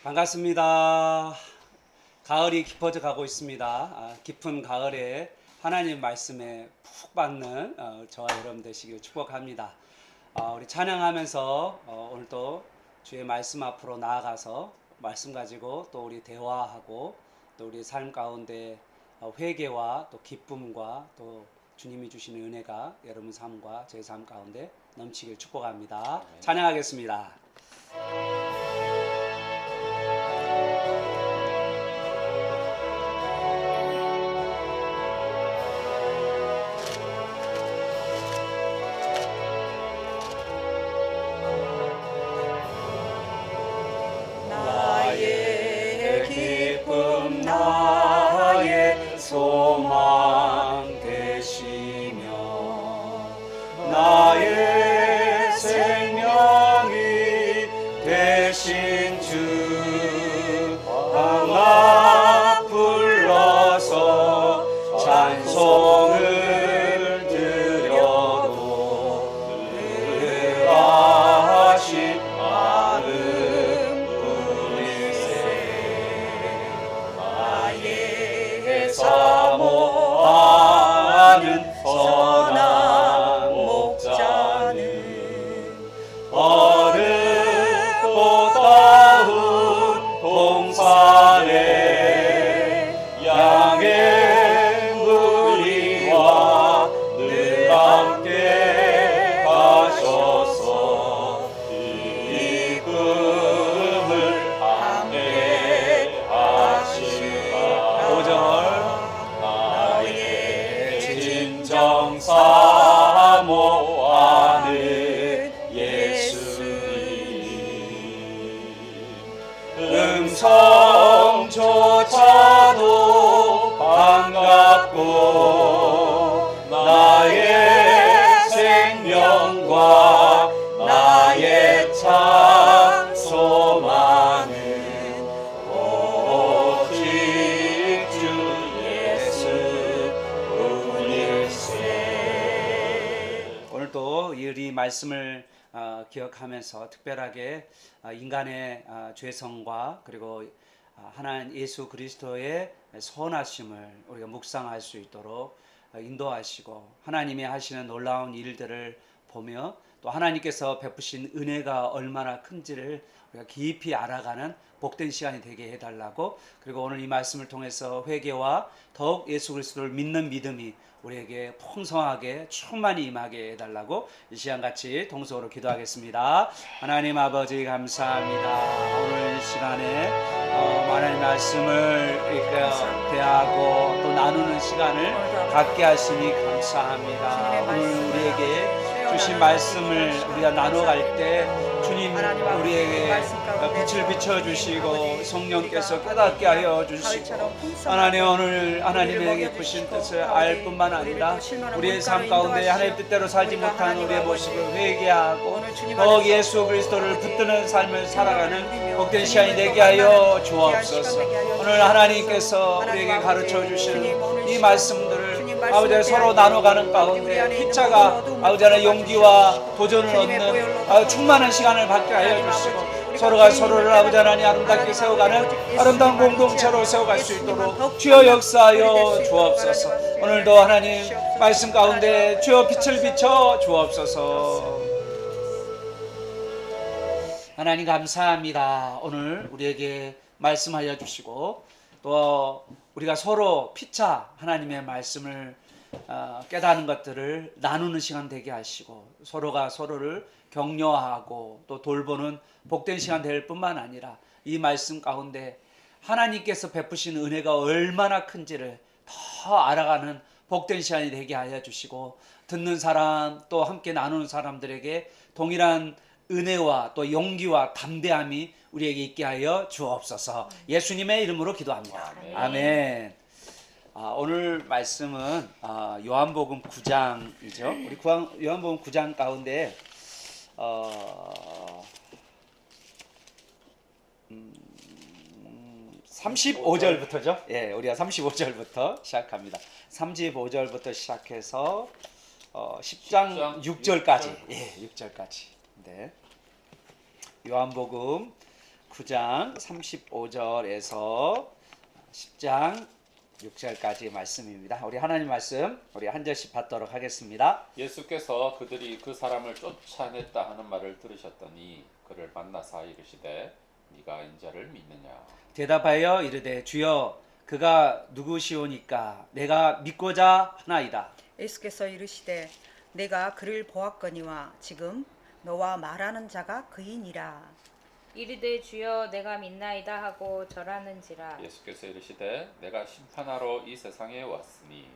반갑습니다. 가을이 깊어져 가고 있습니다. 깊은 가을에 하나님 말씀에 푹 받는 저와 여러분 되시길 축복합니다. 우리 찬양하면서 오늘도 주의 말씀 앞으로 나아가서 말씀 가지고 또 우리 대화하고 또 우리 삶 가운데 회개와 또 기쁨과 또 주님이 주시는 은혜가 여러분 삶과 제 삶 가운데 넘치길 축복합니다. 찬양하겠습니다. 나의 기쁨 나의 소망 되시며 나의 생명이 되신 주 방아 불러서 찬송을 드려도 늘하신 마음 나의 사모하는 선한 목자는 어른보다운 동산에 양의 무리와 늘 함께 가셔서 기쁨을 함께하시라. 5절 나의 진정 사모하는 예수님 음성조차도 반갑고 나의 생명과 나의 참 소망은 오직 주 예수뿐일세. 오늘도 이 말씀을 기억하면서 특별하게 인간의 죄성과 그리고 하나님 예수 그리스도의 선하심을 우리가 묵상할 수 있도록 인도하시고 하나님이 하시는 놀라운 일들을 보며 또 하나님께서 베푸신 은혜가 얼마나 큰지를 우리가 깊이 알아가는 복된 시간이 되게 해달라고, 그리고 오늘 이 말씀을 통해서 회개와 더욱 예수 그리스도를 믿는 믿음이 우리에게 풍성하게 충만히 임하게 해달라고 이 시간 같이 동서로 기도하겠습니다. 하나님 아버지 감사합니다. 오늘 시간에 하나님 말씀을 대하고 또 나누는 시간을 갖게 하시니 감사합니다. 오늘 우리에게 주신 말씀을 우리가 나눠갈 때 주님 우리에게 빛을 비춰주시고 성령께서 깨닫게 하여 주시고 하나님 오늘 하나님에게 부신 뜻을 알 뿐만 아니라 우리의 삶 가운데 하나님 뜻대로 살지 못한 우리의 모습을 회개하고 더욱 예수 그리스도를 붙드는 삶을 살아가는 복된 시간이 되게 하여 주옵소서. 오늘 하나님께서 우리에게 가르쳐 주시는 이 말씀들을 아버지 서로 나눠가는 가운데 피차가 아버지 하나님 용기와 도전을 얻는 충만한 시간을 갖게 하여 주시고 서로가 서로를 아버지 하나님 아름답게 세워가는 아름다운 공동체로 세워갈 수 있도록 주여 역사하여 주옵소서. 오늘도 하나님 말씀 가운데 주여 빛을 비춰 주옵소서. 하나님 감사합니다. 오늘 우리에게 말씀하여 주시고 또 우리가 서로 피차 하나님의 말씀을 깨닫는 것들을 나누는 시간 되게 하시고 서로가 서로를 격려하고 또 돌보는 복된 시간 될 뿐만 아니라 이 말씀 가운데 하나님께서 베푸신 은혜가 얼마나 큰지를 더 알아가는 복된 시간이 되게 하여 주시고 듣는 사람 또 함께 나누는 사람들에게 동일한 은혜와 또 용기와 담대함이 우리에게 있게 하여 주옵소서. 예수님의 이름으로 기도합니다. 아멘. 오늘 말씀은 요한복음 9장이죠. 우리 요한복음 9장 가운데 35절부터죠. 예, 우리가 35절부터 시작합니다. 35절부터 시작해서 10장 6절까지. 예, 6절까지. 네. 요한복음 9장 35절에서 10장 6절까지 말씀입니다. 우리 하나님 말씀 우리 한 절씩 받도록 하겠습니다. 예수께서 그들이 그 사람을 쫓아냈다 하는 말을 들으셨더니 그를 만나사 이르시되 네가 인자를 믿느냐. 대답하여 이르되 주여 그가 누구시오니까 내가 믿고자 하나이다. 예수께서 이르시되 내가 그를 보았거니와 지금 너와 말하는 자가 그이니라. 이르되 주여 내가 믿나이다 하고 절하는지라. 예수께서 이르시되 내가 심판하러 이 세상에 왔으니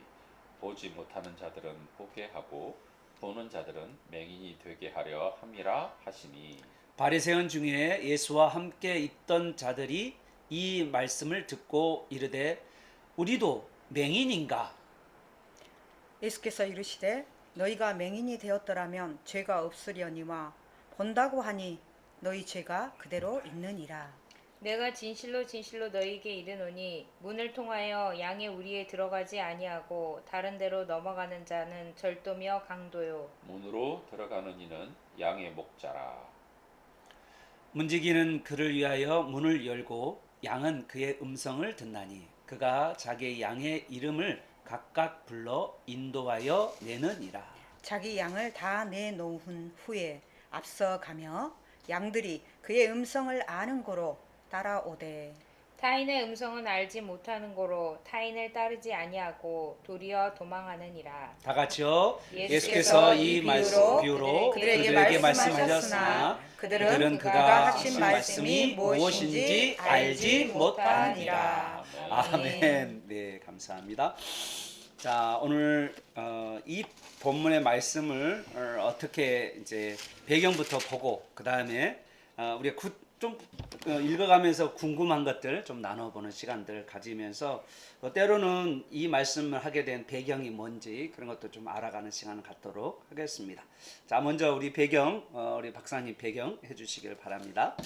보지 못하는 자들은 보게 하고 보는 자들은 맹인이 되게 하려 함이라 하시니. 바리새인 중에 예수와 함께 있던 자들이 이 말씀을 듣고 이르되 우리도 맹인인가? 예수께서 이르시되 너희가 맹인이 되었더라면 죄가 없으려니와 본다고 하니 너희 죄가 그대로 있느니라. 내가 진실로 진실로 너희에게 이르노니 문을 통하여 양의 우리에 들어가지 아니하고 다른 데로 넘어가는 자는 절도며 강도요. 문으로 들어가는 이는 양의 목자라. 문지기는 그를 위하여 문을 열고 양은 그의 음성을 듣나니 그가 자기의 양의 이름을 각각 불러 인도하여 내느니라. 자기 양을 다 내놓은 후에 앞서가며 양들이 그의 음성을 아는 고로 따라오되 타인의 음성은 알지 못하는 고로 타인을 따르지 아니하고 도리어 도망하느니라. 다 같이요. 예수께서 이 이 비유로 그들에게 그들에게 말씀하셨으나 그들은 그가 하신 말씀이 무엇인지 알지 못하니라. 아멘. 네, 감사합니다. 자, 오늘 이 본문의 말씀을 어떻게 이제 배경부터 보고 그 다음에 우리가 좀 읽어가면서 궁금한 것들 좀 나눠보는 시간들 가지면서 때로는 이 말씀을 하게 된 배경이 뭔지 그런 것도 좀 알아가는 시간을 갖도록 하겠습니다. 자, 먼저 우리 배경, 우리 박사님 배경 해주시길 바랍니다.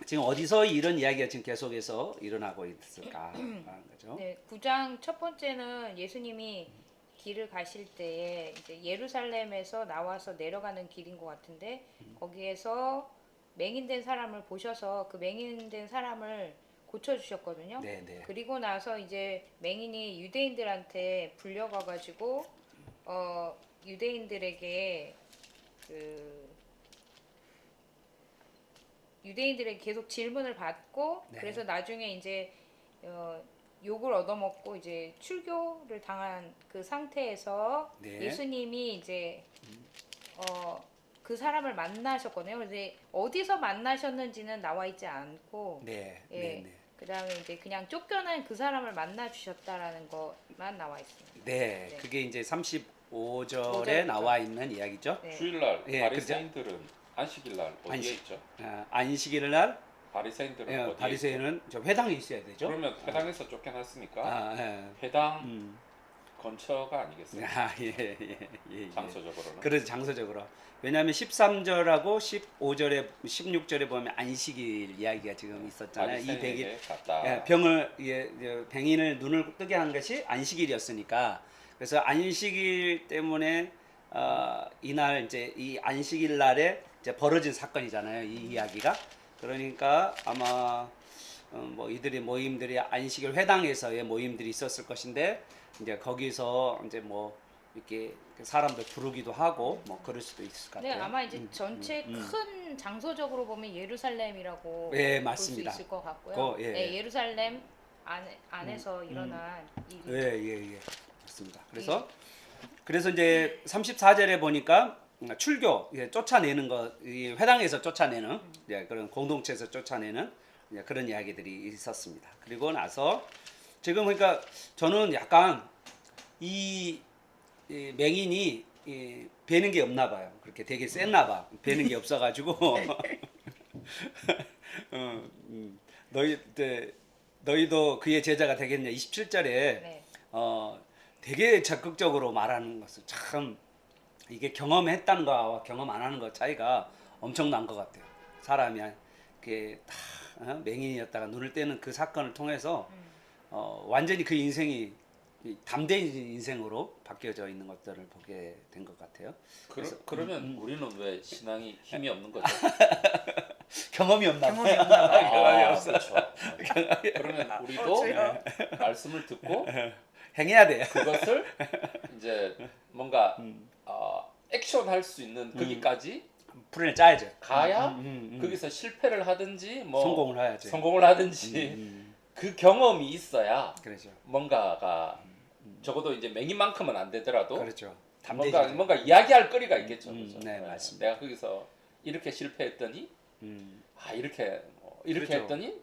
지금 어디서 이런 이야기가 지금 계속해서 일어나고 있을까 하는 거죠. 네, 9장 첫 번째는 예수님이 길을 가실 때에 이제 예루살렘에서 나와서 내려가는 길인 것 같은데 거기에서 맹인된 사람을 보셔서 그 맹인된 사람을 고쳐주셨거든요. 네, 네. 그리고 나서 이제 맹인이 유대인들한테 불려가가지고 유대인들에게 유대인들에게 계속 질문을 받고 네. 그래서 나중에 이제 욕을 얻어먹고 이제 출교를 당한 그 상태에서 네. 예수님이 이제 그 사람을 만나셨거든요. 근데 어디서 만나셨는지는 나와 있지 않고 네, 예. 네, 네. 그다음에 이제 그냥 쫓겨난 그 사람을 만나 주셨다라는 것만 나와 있습니다. 네, 네. 그게 이제 35절에 5절부터. 나와 있는 이야기죠. 네. 주일날 예, 바리새인들은 안식일날 어디에 안식. 있죠? 안식일 날 바리새인들은 어디에 있죠? 바리새인은 저 회당에 있어야 되죠. 그러면 회당에서 쫓겨났으니까 아, 예. 회당 근처가 아니겠어요? 예. 장소적으로는. 그래서 장소적으로. 왜냐하면 13절하고 15절에 16절에 보면 안식일 이야기가 지금 있었잖아요. 이 바리새인에게 갔다. 병인을 눈을 뜨게 한 것이 안식일이었으니까. 그래서 안식일 때문에 이날 이제 이 안식일 날에 이제 벌어진 사건이잖아요. 이 이야기가. 그러니까 아마 뭐 이들의 모임들이 안식일 회당에서의 모임들이 있었을 것인데 이제 거기서 이제 뭐 이렇게 사람들 부르기도 하고 뭐 그럴 수도 있을 것 네, 같아요. 아마 이제 전체 큰 장소적으로 보면 예루살렘이라고 예, 볼 수 맞습니다. 있을 것 같고요. 예. 네, 예루살렘 안에서 일어난 일이. 예. 맞습니다. 그래서 이제 34절에 보니까 출교, 쫓아내는 것, 이 회당에서 쫓아내는 그런 공동체에서 쫓아내는 그런 이야기들이 있었습니다. 그리고 나서 지금 그러니까 저는 약간 이 맹인이 배는 게 없나 봐요. 그렇게 되게 셌나 봐. 배는 게 없어가지고 너희도 그의 제자가 되겠냐. 27절에 네. 되게 적극적으로 말하는 것을 참 이게 경험했다는 거와 경험 안 하는 것 차이가 엄청난 것 같아요. 사람이 이렇게 다 맹인이었다가 눈을 떼는 그 사건을 통해서 완전히 그 인생이 담대한 인생으로 바뀌어져 있는 것들을 보게 된 것 같아요. 그러면 우리는 왜 신앙이 힘이 없는 거죠? 경험이 없나 봐요. 경험이 없나 봐요. 경험이 없어. 그렇죠. 그러면 우리도 저요? 말씀을 듣고 행해야 돼요. 그것을 이제 뭔가 액션할 수 있는 거기까지 플랜을 짜야죠. 가야 거기서 실패를 하든지 뭐 성공을 해야지. 성공을 하든지 그 경험이 있어야 그렇죠. 뭔가가 적어도 이제 맹인만큼은 안 되더라도 그렇죠. 뭔가 이야기할 거리가 있겠죠. 그죠? 네, 맞습니다. 내가 거기서 이렇게 실패했더니 이렇게 그렇죠. 했더니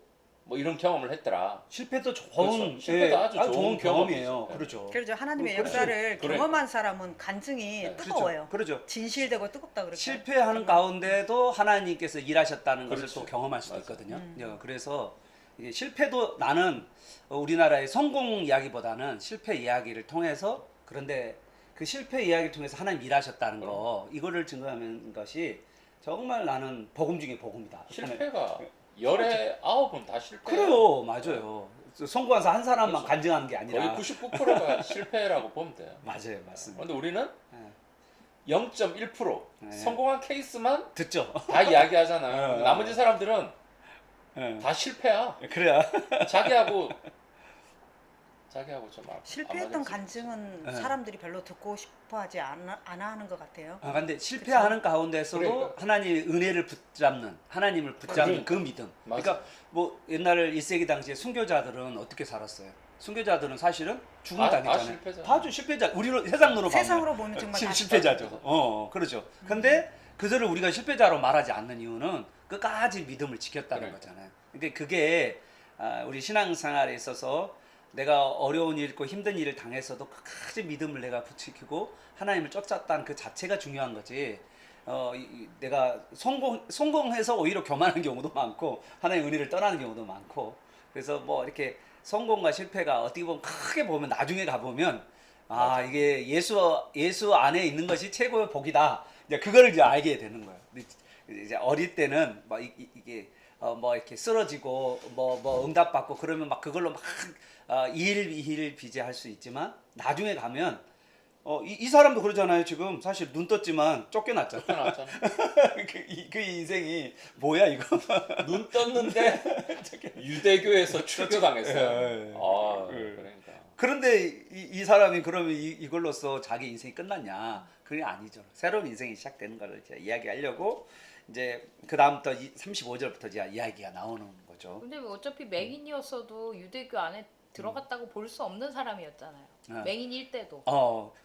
뭐 이런 경험을 했더라. 실패도 좋은 그렇죠. 실패도 아주 좋은 경험이에요. 경험이죠. 그렇죠. 그렇죠. 하나님의 그렇지. 역사를 그래. 경험한 사람은 간증이 네. 뜨거워요. 그렇죠. 진실되고 뜨겁다 그렇게. 실패하는 가운데도 하나님께서 일하셨다는 것을 그렇죠. 또 경험할 수도 맞아. 있거든요. 그래서 이게 실패도 나는 우리나라의 성공 이야기보다는 실패 이야기를 통해서 그런데 그 실패 이야기를 통해서 하나님 일하셨다는 거 이거를 증거하는 것이 정말 나는 복음 중에 복음이다. 실패가 열에 9은 다 실패. 그래요, 맞아요. 성공해서 한 사람만 그렇죠. 간증하는 게 아니라 거의 99%가 실패라고 보면 돼요. 맞아요, 맞습니다. 근데 우리는 네. 0.1% 네. 성공한 케이스만 듣죠. 다 이야기하잖아요. 네. 나머지 사람들은 네. 다 실패야. 그래야 자기하고 좀 실패했던 안 맞았지. 간증은 네. 사람들이 별로 듣고 싶어하지 않아 하는 것 같아요. 근데 실패하는 가운데서도 그러니까. 하나님의 은혜를 붙잡는 하나님을 붙잡는 그 믿음. 맞아. 그러니까 뭐 옛날 1세기 당시에 순교자들은 어떻게 살았어요? 순교자들은 사실은 죽음 다 당했잖아요. 실패자. 다 실패자. 우리로 세상으로 보면 세상으로 보면 정말 다 실패자죠. 그렇죠. 근데 그들을 우리가 실패자로 말하지 않는 이유는 끝까지 믿음을 지켰다는 그래. 거잖아요. 근데 그게 우리 신앙생활에 있어서 내가 어려운 일 있고 힘든 일을 당해서도 끝까지 믿음을 내가 붙이고 하나님을 쫓았다는 그 자체가 중요한 거지. 내가 성공해서 오히려 교만한 경우도 많고 하나님의 은혜를 떠나는 경우도 많고 그래서 뭐 이렇게 성공과 실패가 어떻게 보면 크게 보면 나중에 가보면 이게 예수 안에 있는 것이 최고의 복이다. 이제 그거를 이제 알게 되는 거예요. 이제 어릴 때는 막 이게 뭐 이렇게 쓰러지고 뭐 응답받고 그러면 막 그걸로 막 이힐 비재할 수 있지만 나중에 가면 이 사람도 그러잖아요. 지금 사실 눈 떴지만 쫓겨났잖아. 쫓겨났잖아. 그 인생이 뭐야 이거? 눈 떴는데 유대교에서 출교당했어요. 예. 그러니까. 그런데 이 사람이 그러면 이걸로써 자기 인생이 끝났냐? 그게 아니죠. 새로운 인생이 시작되는 걸 이제 이야기하려고 이제 그 다음부터 35절부터 이제 이야기가 나오는 거죠. 근데 뭐 어차피 맹인이었어도 유대교 안에 들어갔다고 볼 수 없는 사람이었잖아요. 맹인일 때도.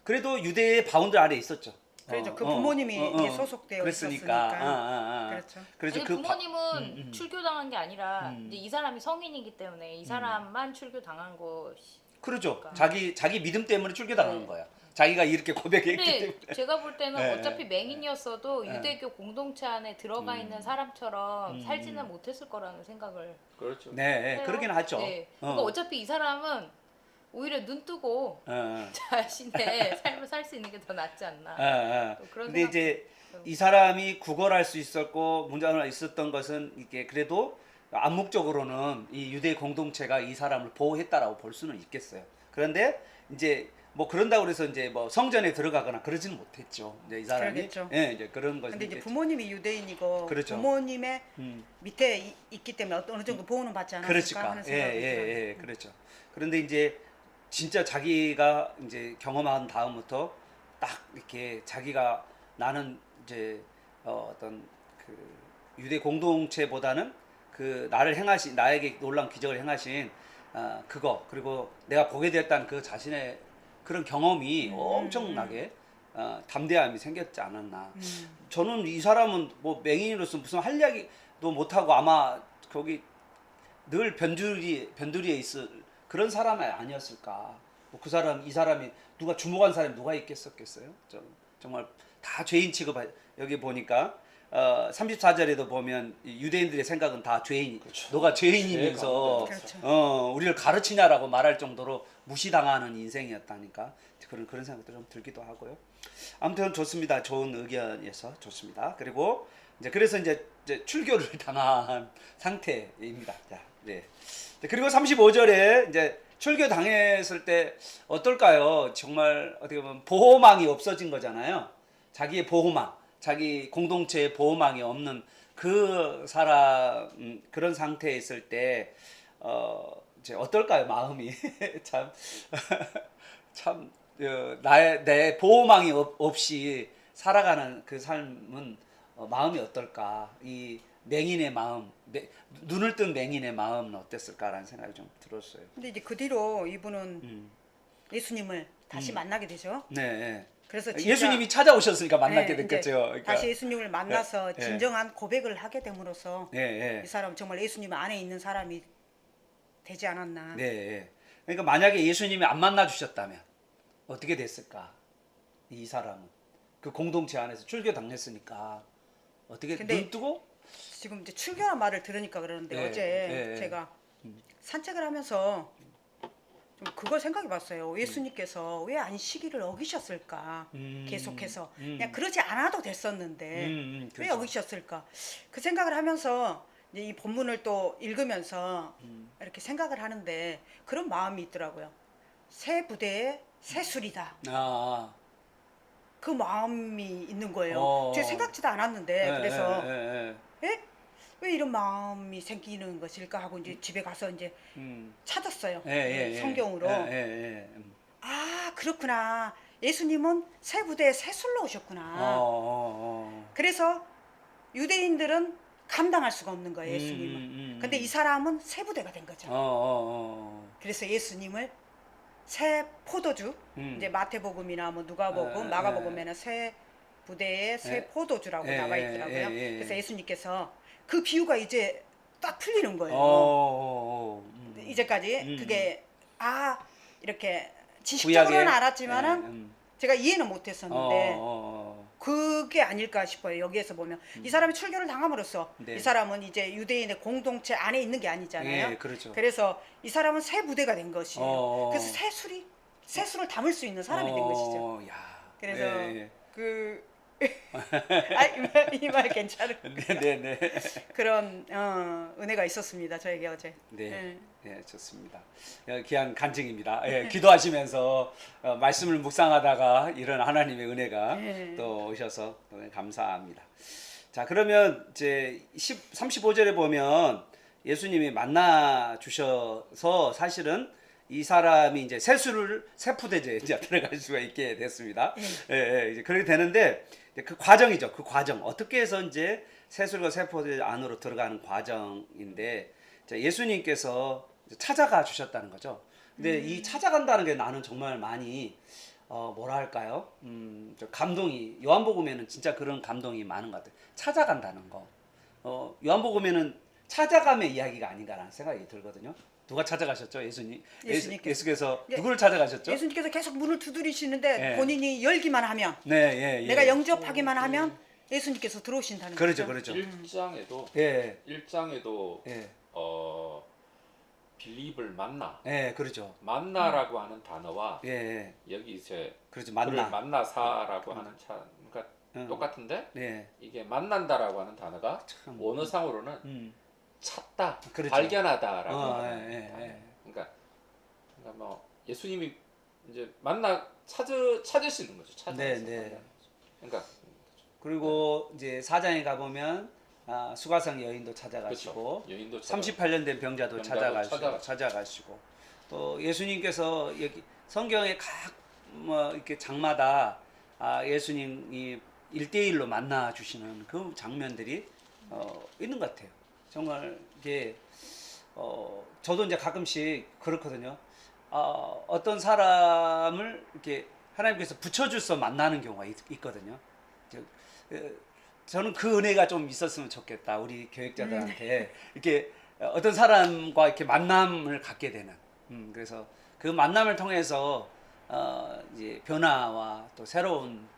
그래도 유대의 바운드 아래 있었죠. 그렇죠. 그 부모님이 이게 소속되어 그랬으니까. 있었으니까. 그렇죠. 그래서 아니, 그 부모님은 출교당한 게 아니라 이제 이 사람이 성인이기 때문에 이 사람만 출교당한 것이. 그렇죠. 그러니까. 자기 믿음 때문에 출교당하는 네. 거야. 자기가 이렇게 고백했기 근데 때문에. 제가 볼 때는 네. 어차피 맹인이었어도 네. 유대교 공동체 안에 들어가 있는 사람처럼 살지는 못했을 거라는 생각을 그렇죠. 네, 해요. 그러긴 하죠. 네. 그러니까 어차피 이 사람은 오히려 눈 뜨고 자신의 삶을 살 수 있는 게 더 낫지 않나. 또 그런 근데 생각- 이제 이 사람이 구걸할 수 있었고 문제가 있었던 것은 이게 그래도 암묵적으로는 이 유대 공동체가 이 사람을 보호했다라고 볼 수는 있겠어요. 그런데 이제 뭐 그런다고 그래서 이제 뭐 성전에 들어가거나 그러지는 못했죠. 이제 이 사람이 그러겠죠. 이제 그런 것이 근데 이제 있겠죠. 부모님이 유대인이고 그렇죠. 부모님의 음. 밑에 있기 때문에 어느 정도 보호는 받지 않았을까 그렇지까. 하는 생각이 들어요. 예, 그렇죠. 그런데 이제 진짜 자기가 이제 경험한 다음부터 딱 이렇게 자기가 나는 이제 어떤 그 유대 공동체보다는 그 나에게 놀라운 기적을 행하신 그거 그리고 내가 보게 됐다는 그 자신의 그런 경험이 엄청나게 담대함이 생겼지 않았나. 저는 이 사람은 뭐 맹인으로서 무슨 할 이야기도 못하고 아마 거기 늘 변두리에 있을 그런 사람이 아니었을까. 뭐 이 사람이 누가 주목한 사람이 누가 있겠었겠어요? 정말 다 죄인 취급. 여기 보니까 34절에도 보면 유대인들의 생각은 다 죄인. 그렇죠. 너가 죄인이면서 그렇죠. 우리를 가르치냐라고 말할 정도로 무시당하는 인생이었다니까 그런 생각도 좀 들기도 하고요. 아무튼 좋습니다. 좋은 의견이어서 좋습니다. 그리고 그래서 이제 출교를 당한 상태입니다. 자, 네. 그리고 35절에 이제 출교 당했을 때 어떨까요? 정말 어떻게 보면 보호망이 없어진 거잖아요. 자기의 보호망, 자기 공동체의 보호망이 없는 그 사람 그런 상태에 있을 때 이제 어떨까요 마음이 참 참 나의 내 보호망이 없이 살아가는 그 삶은 마음이 어떨까 이 맹인의 마음 눈을 뜬 맹인의 마음은 어땠을까라는 생각이 좀 들었어요. 근데 이제 그 뒤로 이분은 음. 예수님을 다시 만나게 되죠. 네, 네. 그래서 진짜 예수님이 찾아오셨으니까 만나게 네, 이제 됐겠죠. 그러니까. 다시 예수님을 만나서 네, 네. 진정한 고백을 하게 됨으로써 네, 이 네. 사람 정말 예수님 안에 있는 사람이 되지 않았나. 네, 네. 그러니까 만약에 예수님이 안 만나 주셨다면 어떻게 됐을까? 이 사람은 그 공동체 안에서 출교 당했으니까 어떻게 근데 눈 뜨고 지금 이제 출교란 말을 들으니까 그러는데 네, 어제 네. 제가 산책을 하면서 좀 그걸 생각해 봤어요. 예수님께서 왜 안식일을 어기셨을까? 계속해서 그냥 그러지 않아도 됐었는데 왜 그렇죠. 어기셨을까? 그 생각을 하면서 이제 이 본문을 또 읽으면서 이렇게 생각을 하는데 그런 마음이 있더라고요. 새 부대의 새 술이다. 아, 그 마음이 있는 거예요. 어. 제가 생각지도 않았는데 예, 그래서 예, 예, 에? 왜 이런 마음이 생기는 것일까 하고 이제 집에 가서 이제 찾았어요. 예, 예, 예. 성경으로. 예, 예, 예. 아, 그렇구나. 예수님은 새 부대에 새 술로 오셨구나. 그래서 유대인들은 감당할 수가 없는 거예요, 예수님은. 근데 이 사람은 새 부대가 된 거죠. 그래서 예수님을 새 포도주, 이제 마태복음이나 뭐 누가복음, 마가복음에는 새 부대의 새 예. 포도주라고 예, 나와 예, 있더라고요. 예, 예. 그래서 예수님께서 그 비유가 이제 딱 풀리는 거예요. 이제까지 그게 이렇게 지식적으로는 알았지만은 제가 이해는 못했었는데 그게 아닐까 싶어요. 여기에서 보면 이 사람이 출교를 당함으로써 네. 이 사람은 이제 유대인의 공동체 안에 있는 게 아니잖아요. 예, 그렇죠. 그래서 이 사람은 새 부대가 된 것이에요. 그래서 새 술을 담을 수 있는 사람이 된 것이죠. 야. 그래서 예, 그 이 말 괜찮은 네, 네, 네. 그런 은혜가 있었습니다. 저에게 어제. 네, 네, 좋습니다. 귀한 간증입니다. 예, 기도하시면서 말씀을 묵상하다가 이런 하나님의 은혜가 네. 또 오셔서 감사합니다. 자, 그러면 이제 35절에 보면 예수님이 만나 주셔서 사실은 이 사람이 이제 세푸대제에 이제 들어갈 수가 있게 됐습니다. 예, 예, 이제 그렇게 되는데 그 과정이죠. 그 과정 어떻게 해서 이제 세술과 세포대 안으로 들어가는 과정인데 예수님께서 찾아가 주셨다는 거죠. 근데 이 찾아간다는 게 나는 정말 많이 뭐랄까요? 좀 감동이 요한복음에는 진짜 그런 감동이 많은 것 같아요. 찾아간다는 거. 요한복음에는 찾아감의 이야기가 아닌가라는 생각이 들거든요. 누가 찾아가셨죠? 예수님께서 예. 누구를 찾아가셨죠? 예수님께서 계속 문을 두드리시는데 예. 본인이 열기만 하면 네, 예, 예. 내가 영접하기만 하면 예수님께서 들어오신다는 그렇죠, 거죠. 그렇죠. 1장에도 예, 1장에도 예, 빌립을 만나 예, 그렇죠. 만나라고 하는 단어와 예, 예. 여기 이제 그렇죠. 그를 만나. 만나사라고 하는 그러니까 똑같은데 네, 이게 만난다라고 하는 단어가 참. 원어상으로는 찾다, 그렇죠. 발견하다라고 예, 하는 예, 단어. 예. 그러니까 뭐 예수님이 이제 찾을 수 있는 거죠. 찾아서 네, 네. 그러니까 그리고 이제 사장에 가 보면 수가성 여인도 찾아가시고 그렇죠. 여인도 38년 된 병자도 병자도 찾아가시고 또 예수님께서 여기 성경의 뭐 이렇게 장마다 예수님이 1대1로 만나 주시는 그 장면들이 있는 것 같아요. 정말 이게 저도 이제 가끔씩 그렇거든요. 어떤 사람을 이렇게 하나님께서 붙여줘서 만나는 경우가 있거든요. 저는 그 은혜가 좀 있었으면 좋겠다. 우리 교육자들한테 이렇게 어떤 사람과 이렇게 만남을 갖게 되는. 그래서 그 만남을 통해서 이제 변화와 또 새로운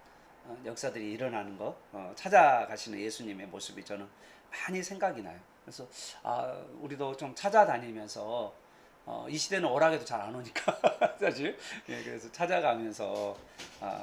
역사들이 일어나는 거 찾아가시는 예수님의 모습이 저는 많이 생각이 나요. 그래서 우리도 좀 찾아다니면서 이 시대는 오락에도 잘 안 오니까 사실 그래서 찾아가면서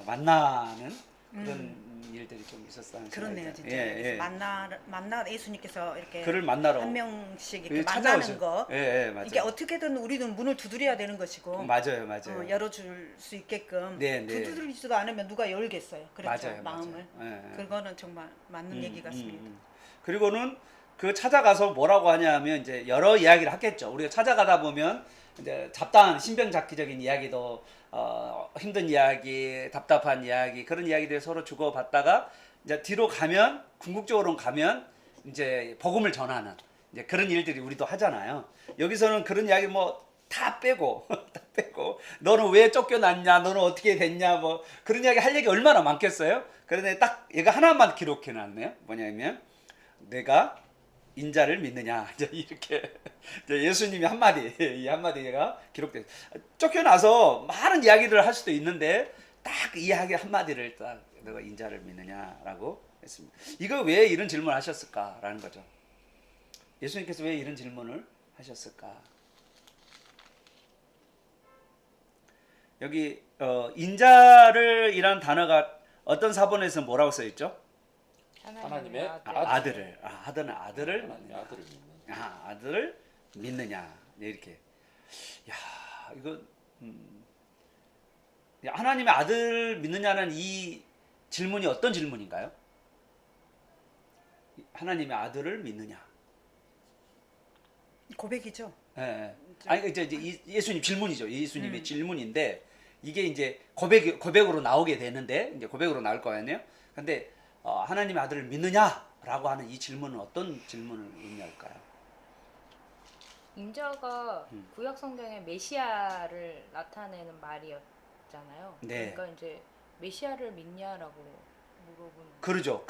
만나는 그런 일들이 좀 있었다는 그렇네요, 생각이 진짜. 예, 예. 만나 예수님께서 이렇게 그를 만나러 한 명씩 이렇게 예, 만나는 찾아오죠. 거. 예, 예, 맞아요. 이게 어떻게든 우리는 문을 두드려야 되는 것이고 맞아요, 맞아요. 열어줄 수 있게끔 네, 네. 두드리지도 않으면 누가 열겠어요. 그렇죠, 맞아요, 마음을. 맞아요. 예, 예. 그거는 정말 맞는 얘기 같습니다. 그리고는 그 찾아가서 뭐라고 하냐면 이제 여러 이야기를 하겠죠. 우리가 찾아가다 보면 이제 잡다한 신병잡기적인 이야기도 힘든 이야기, 답답한 이야기 그런 이야기들 서로 주고받다가 이제 뒤로 가면 궁극적으로 가면 이제 복음을 전하는 이제 그런 일들이 우리도 하잖아요. 여기서는 그런 이야기 뭐 다 빼고 다 빼고 너는 왜 쫓겨났냐, 너는 어떻게 됐냐 뭐 그런 이야기 할 얘기 얼마나 많겠어요. 그런데 딱 얘가 하나만 기록해 놨네요. 뭐냐면 내가 인자를 믿느냐 이렇게 예수님이 한마디 이 한마디가 기록돼. 쫓겨나서 많은 이야기를 할 수도 있는데 딱 이 이야기 한마디를 딱 내가 인자를 믿느냐라고 했습니다. 이거 왜 이런 질문을 하셨을까라는 거죠. 예수님께서 왜 이런 질문을 하셨을까? 여기 인자를 이란 단어가 어떤 사본에서 뭐라고 써 있죠? 하나님의 아들을 아들을 하나님의 아들을 믿는. 아들을 믿느냐 이렇게. 야 이거 하나님의 아들 믿느냐는 이 질문이 어떤 질문인가요? 하나님의 아들을 믿느냐? 고백이죠. 예. 아니 이제 예수님 질문이죠. 예수님의 질문인데 이게 이제 고백으로 나오게 되는데 이제 고백으로 나올 거 아니에요. 근데 하나님의 아들을 믿느냐라고 하는 이 질문은 어떤 질문을 의미할까요? 인자가 구약 성경에 메시아를 나타내는 말이었잖아요. 네. 그러니까 이제 메시아를 믿냐라고 물어보는. 그러죠.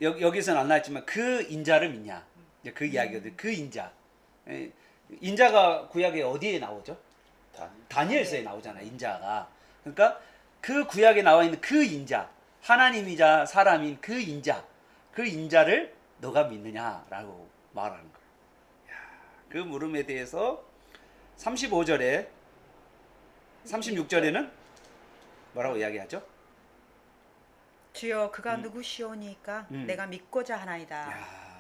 여기서는 안 나왔지만 그 인자를 믿냐? 이제 그 이야기거든. 그 인자. 예, 인자가 구약에 어디에 나오죠? 다니엘서에 나오잖아요. 인자가. 그러니까 그 구약에 나와 있는 그 인자, 하나님이자 사람인 그 인자를 너가 믿느냐라고 말하는 거예요. 그 물음에 대해서 35절에 36절에는 뭐라고 이야기하죠? 주여 그가 누구시오니까 내가 믿고자 하나이다. 야.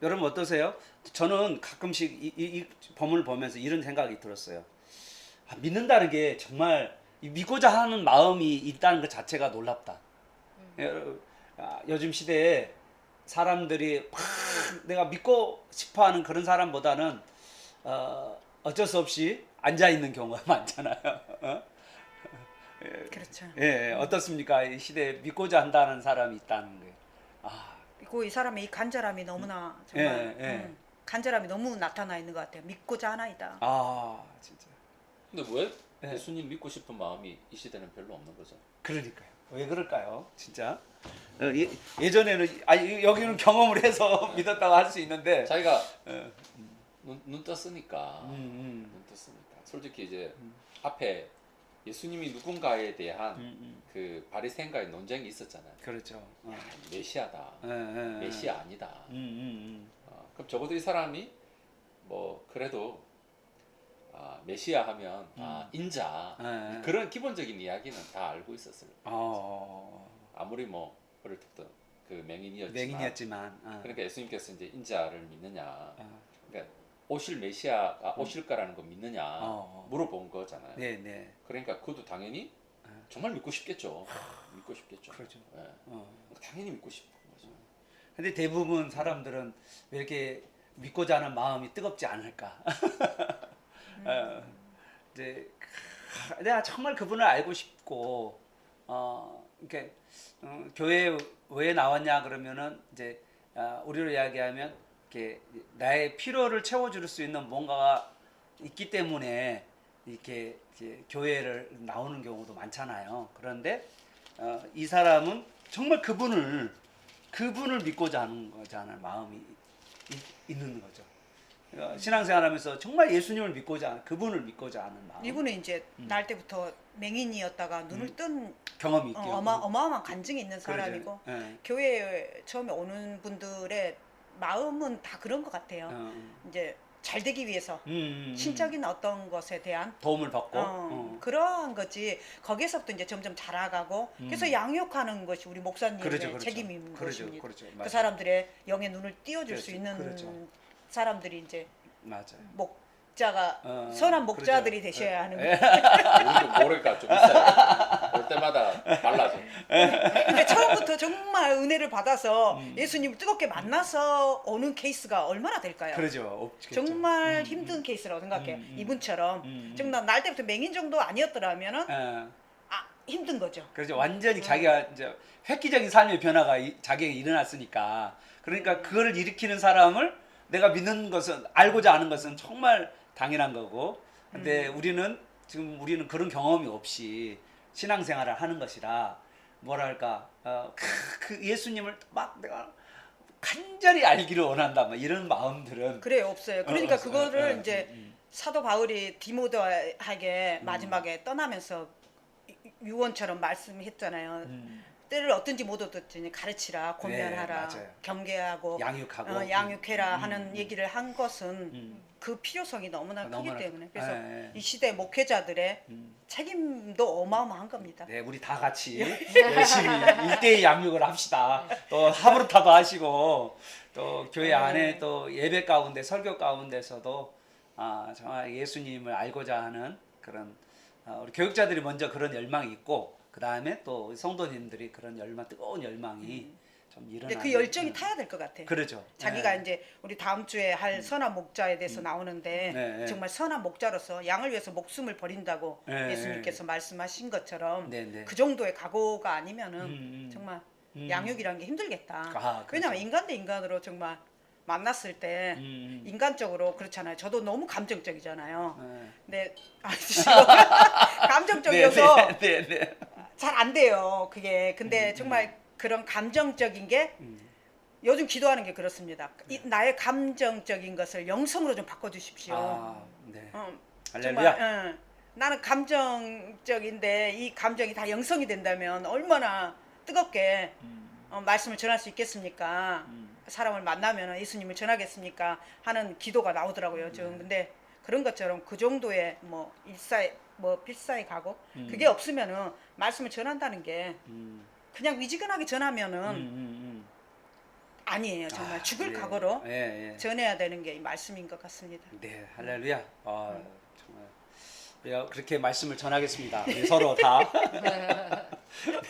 여러분 어떠세요? 저는 가끔씩 이 본문을 보면서 이런 생각이 들었어요. 믿는다는 게 정말 믿고자 하는 마음이 있다는 것 자체가 놀랍다. 요즘 시대에 사람들이 막 내가 믿고 싶어하는 그런 사람보다는 어쩔 수 없이 앉아 있는 경우가 많잖아요. 그렇죠. 예, 어떻습니까? 이 시대에 믿고자 한다는 사람이 있다는 거예요. 그리고 이 사람의 이 간절함이 너무나 정말 간절함이 너무 나타나 있는 것 같아요. 믿고자 하나이다. 진짜. 근데 왜 예수님 믿고 싶은 마음이 이 시대는 별로 없는 거죠? 그러니까요. 왜 그럴까요? 진짜. 예전에는 여기는 경험을 해서 믿었다고 할 수 있는데 자기가 눈 떴으니까 음. 눈 떴으니까 솔직히 이제 앞에 예수님이 누군가에 대한 그 바리새인과의 논쟁이 있었잖아요. 그렇죠. 야, 메시아다. 메시아 아니다. 그럼 적어도 이 사람이 뭐 그래도 메시아 하면 인자 그런 기본적인 이야기는 다 알고 있었을 거예요. 아무리 뭐 어릴 때부터 그 맹인이었지만 그러니까 예수님께서 이제 인자를 믿느냐, 그러니까 오실 메시아가 오실까라는 거 믿느냐 물어본 거잖아요. 네. 그러니까 그것도 당연히 정말 믿고 싶겠죠. 믿고 싶겠죠. 그렇죠. 당연히 믿고 싶은 거죠. 근데 대부분 사람들은 왜 이렇게 믿고자 하는 마음이 뜨겁지 않을까? 이제 내가 정말 그분을 알고 싶고 이렇게 교회 왜 나왔냐 그러면은 이제 우리로 이야기하면 이렇게 나의 필요를 채워줄 수 있는 뭔가가 있기 때문에 이렇게 이제 교회를 나오는 경우도 많잖아요. 그런데 이 사람은 정말 그분을 믿고자 하는 거잖아요. 마음이 있는 거죠. 신앙생활하면서 정말 예수님을 믿고자 하는, 그분을 믿고자 하는 마음. 이분은 이제 날 때부터 맹인이었다가 눈을 뜬 경험이 있고 어마어마한 간증이 있는 사람이고 네. 교회에 처음에 오는 분들의 마음은 다 그런 것 같아요. 이제 잘 되기 위해서 신적인 어떤 것에 대한 도움을 받고 그러한 거지. 거기서부터 이제 점점 자라가고 그래서 양육하는 것이 우리 목사님의 그렇죠. 책임인 것입니다. 그렇죠. 그 사람들의 영의 눈을 띄워줄 수 그렇죠. 있는 그렇죠. 사람들이 이제 맞아요. 목자가 선한 목자들이 그렇죠. 되셔야 하는 거예요. 우리도 모래가 좀 있어요. 올 때마다 달라져. 근데 처음부터 정말 은혜를 받아서 예수님을 뜨겁게 만나서 오는 케이스가 얼마나 될까요? 그러죠. 없겠죠. 정말 힘든 케이스라고 생각해요. 이분처럼 정말 날 때부터 맹인 정도 아니었더라면은 힘든 거죠. 그렇죠. 완전히 자기가 이제 획기적인 삶의 변화가 자기에게 일어났으니까. 그러니까 그거를 일으키는 사람을 내가 믿는 것은 알고자 하는 것은 정말 당연한 거고. 근데 우리는 그런 경험이 없이 신앙생활을 하는 것이라 뭐랄까 그 예수님을 막 내가 간절히 알기를 원한다 막 이런 마음들은 그래요, 없어요. 그러니까 그거를 이제 사도 바울이 디모데에게 마지막에 떠나면서 유언처럼 말씀했잖아요. 때를 어떤지 못 얻었더니 가르치라, 권면하라, 네, 맞아요. 겸괴하고 양육하고 양육해라 하는 얘기를 한 것은 그 필요성이 너무나 크기 때문에 그래서 네. 이 시대 목회자들의 책임도 어마어마한 겁니다. 네, 우리 다 같이 열심히 일대일 양육을 합시다. 또 하브르타도 하시고 또 교회 안에 또 예배 가운데 설교 가운데서도 정말 예수님을 알고자 하는 그런 우리 교육자들이 먼저 그런 열망이 있고 그 다음에 또 성도님들이 그런 뜨거운 열망이 좀 일어나는. 근데 그 열정이 타야 될 것 같아요. 그렇죠. 자기가 이제 우리 다음 주에 할 선한 목자에 대해서 나오는데 네. 정말 선한 목자로서 양을 위해서 목숨을 버린다고 네. 예수님께서 말씀하신 것처럼 네. 그 정도의 각오가 아니면은 정말 양육이라는 게 힘들겠다. 그렇죠. 왜냐하면 인간 대 인간으로 정말 만났을 때 인간적으로 그렇잖아요. 저도 너무 감정적이잖아요. 근데 감정적이어서 네. 잘 안 돼요. 그게. 근데 정말 그런 감정적인 게 요즘 기도하는 게 그렇습니다. 나의 감정적인 것을 영성으로 좀 바꿔주십시오. 네. 정말 할렐루야. 나는 감정적인데 이 감정이 다 영성이 된다면 얼마나 뜨겁게 말씀을 전할 수 있겠습니까? 사람을 만나면 예수님을 전하겠습니까? 하는 기도가 나오더라고요. 좀 근데 그런 것처럼 그 정도의 필사의 각오 그게 없으면은 말씀을 전한다는 게 그냥 미지근하게 전하면은 아니에요. 정말 죽을 각오로 전해야 되는 게 이 말씀인 것 같습니다. 네, 할렐루야. 정말 우리가 그렇게 말씀을 전하겠습니다. 우리 서로 다.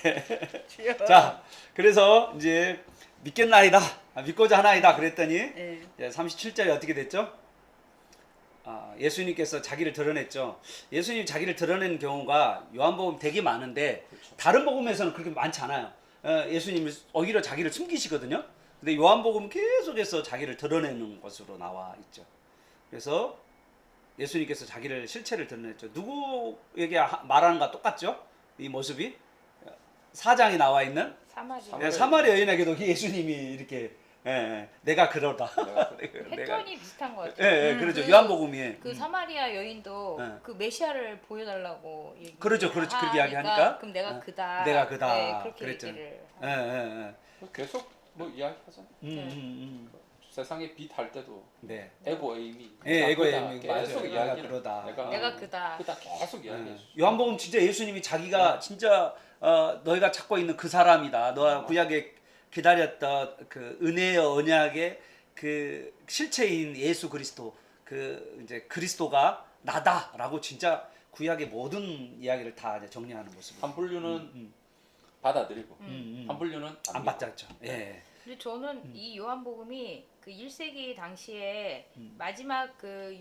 네. 자, 그래서 이제 믿겠나이다, 믿고자 하나이다 그랬더니 37절에 어떻게 됐죠? 예수님께서 자기를 드러냈죠. 예수님이 자기를 드러내는 경우가 요한복음 되게 많은데 다른 복음에서는 그렇게 많지 않아요. 예수님이 오히려 자기를 숨기시거든요. 근데 요한복음은 계속해서 자기를 드러내는 것으로 나와 있죠. 그래서 예수님께서 자기를 실체를 드러냈죠. 누구에게 말하는 거 똑같죠? 이 모습이 4장에 나와 있는 사마리 여인에게도 예수님이 이렇게 내가 그러다. 패턴이 비슷한 것 같아요. 그렇죠. 요한복음이 그 사마리아 여인도 그 메시아를 보여달라고 그렇죠. 그렇게 이야기하니까 그럼 내가 그다. 내가 그다. 네, 그렇게 그랬죠. 얘기를. 계속 뭐 이야기하잖아. 세상에 빛 할 때도 에고 에이미. 에고 에이미 계속 이야기. 그러다. 내가 그다. 계속 이야기해. 요한복음 진짜 예수님이 자기가 진짜 너희가 찾고 있는 그 사람이다. 너가 구약에 기다렸던 그 은혜의 언약의 그 실체인 예수 그리스도 그 이제 그리스도가 나다라고 진짜 구약의 모든 이야기를 다 이제 정리하는 모습. 한 분류는 받아들이고 한 분류는 안 받았죠. 예. 근데 저는 이 요한복음이 그 1세기 당시에 마지막 그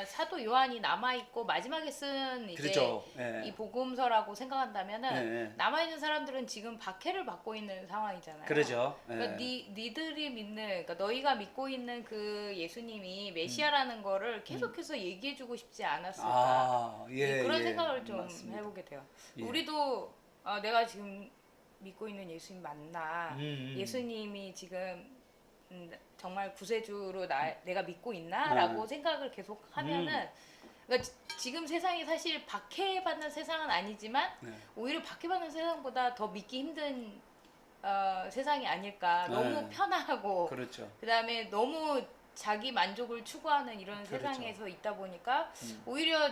사도 요한이 남아 있고 마지막에 쓴 이제 그렇죠. 이 복음서라고 생각한다면은 남아 있는 사람들은 지금 박해를 받고 있는 상황이잖아요. 그렇죠. 그러니까 니들이 믿는, 그러니까 너희가 믿고 있는 그 예수님이 메시아라는 거를 계속해서 얘기해주고 싶지 않았을까. 그런 생각을 좀 맞습니다. 해보게 돼요. 우리도 내가 지금 믿고 있는 예수님 맞나? 예수님이 지금 정말 구세주로 내가 믿고 있나라고 생각을 계속 하면은 그러니까 지금 세상이 사실 박해받는 세상은 아니지만 오히려 박해받는 세상보다 더 믿기 힘든 세상이 아닐까. 너무 편하고 그렇죠. 그다음에 너무 자기 만족을 추구하는 이런 세상에서 있다 보니까 오히려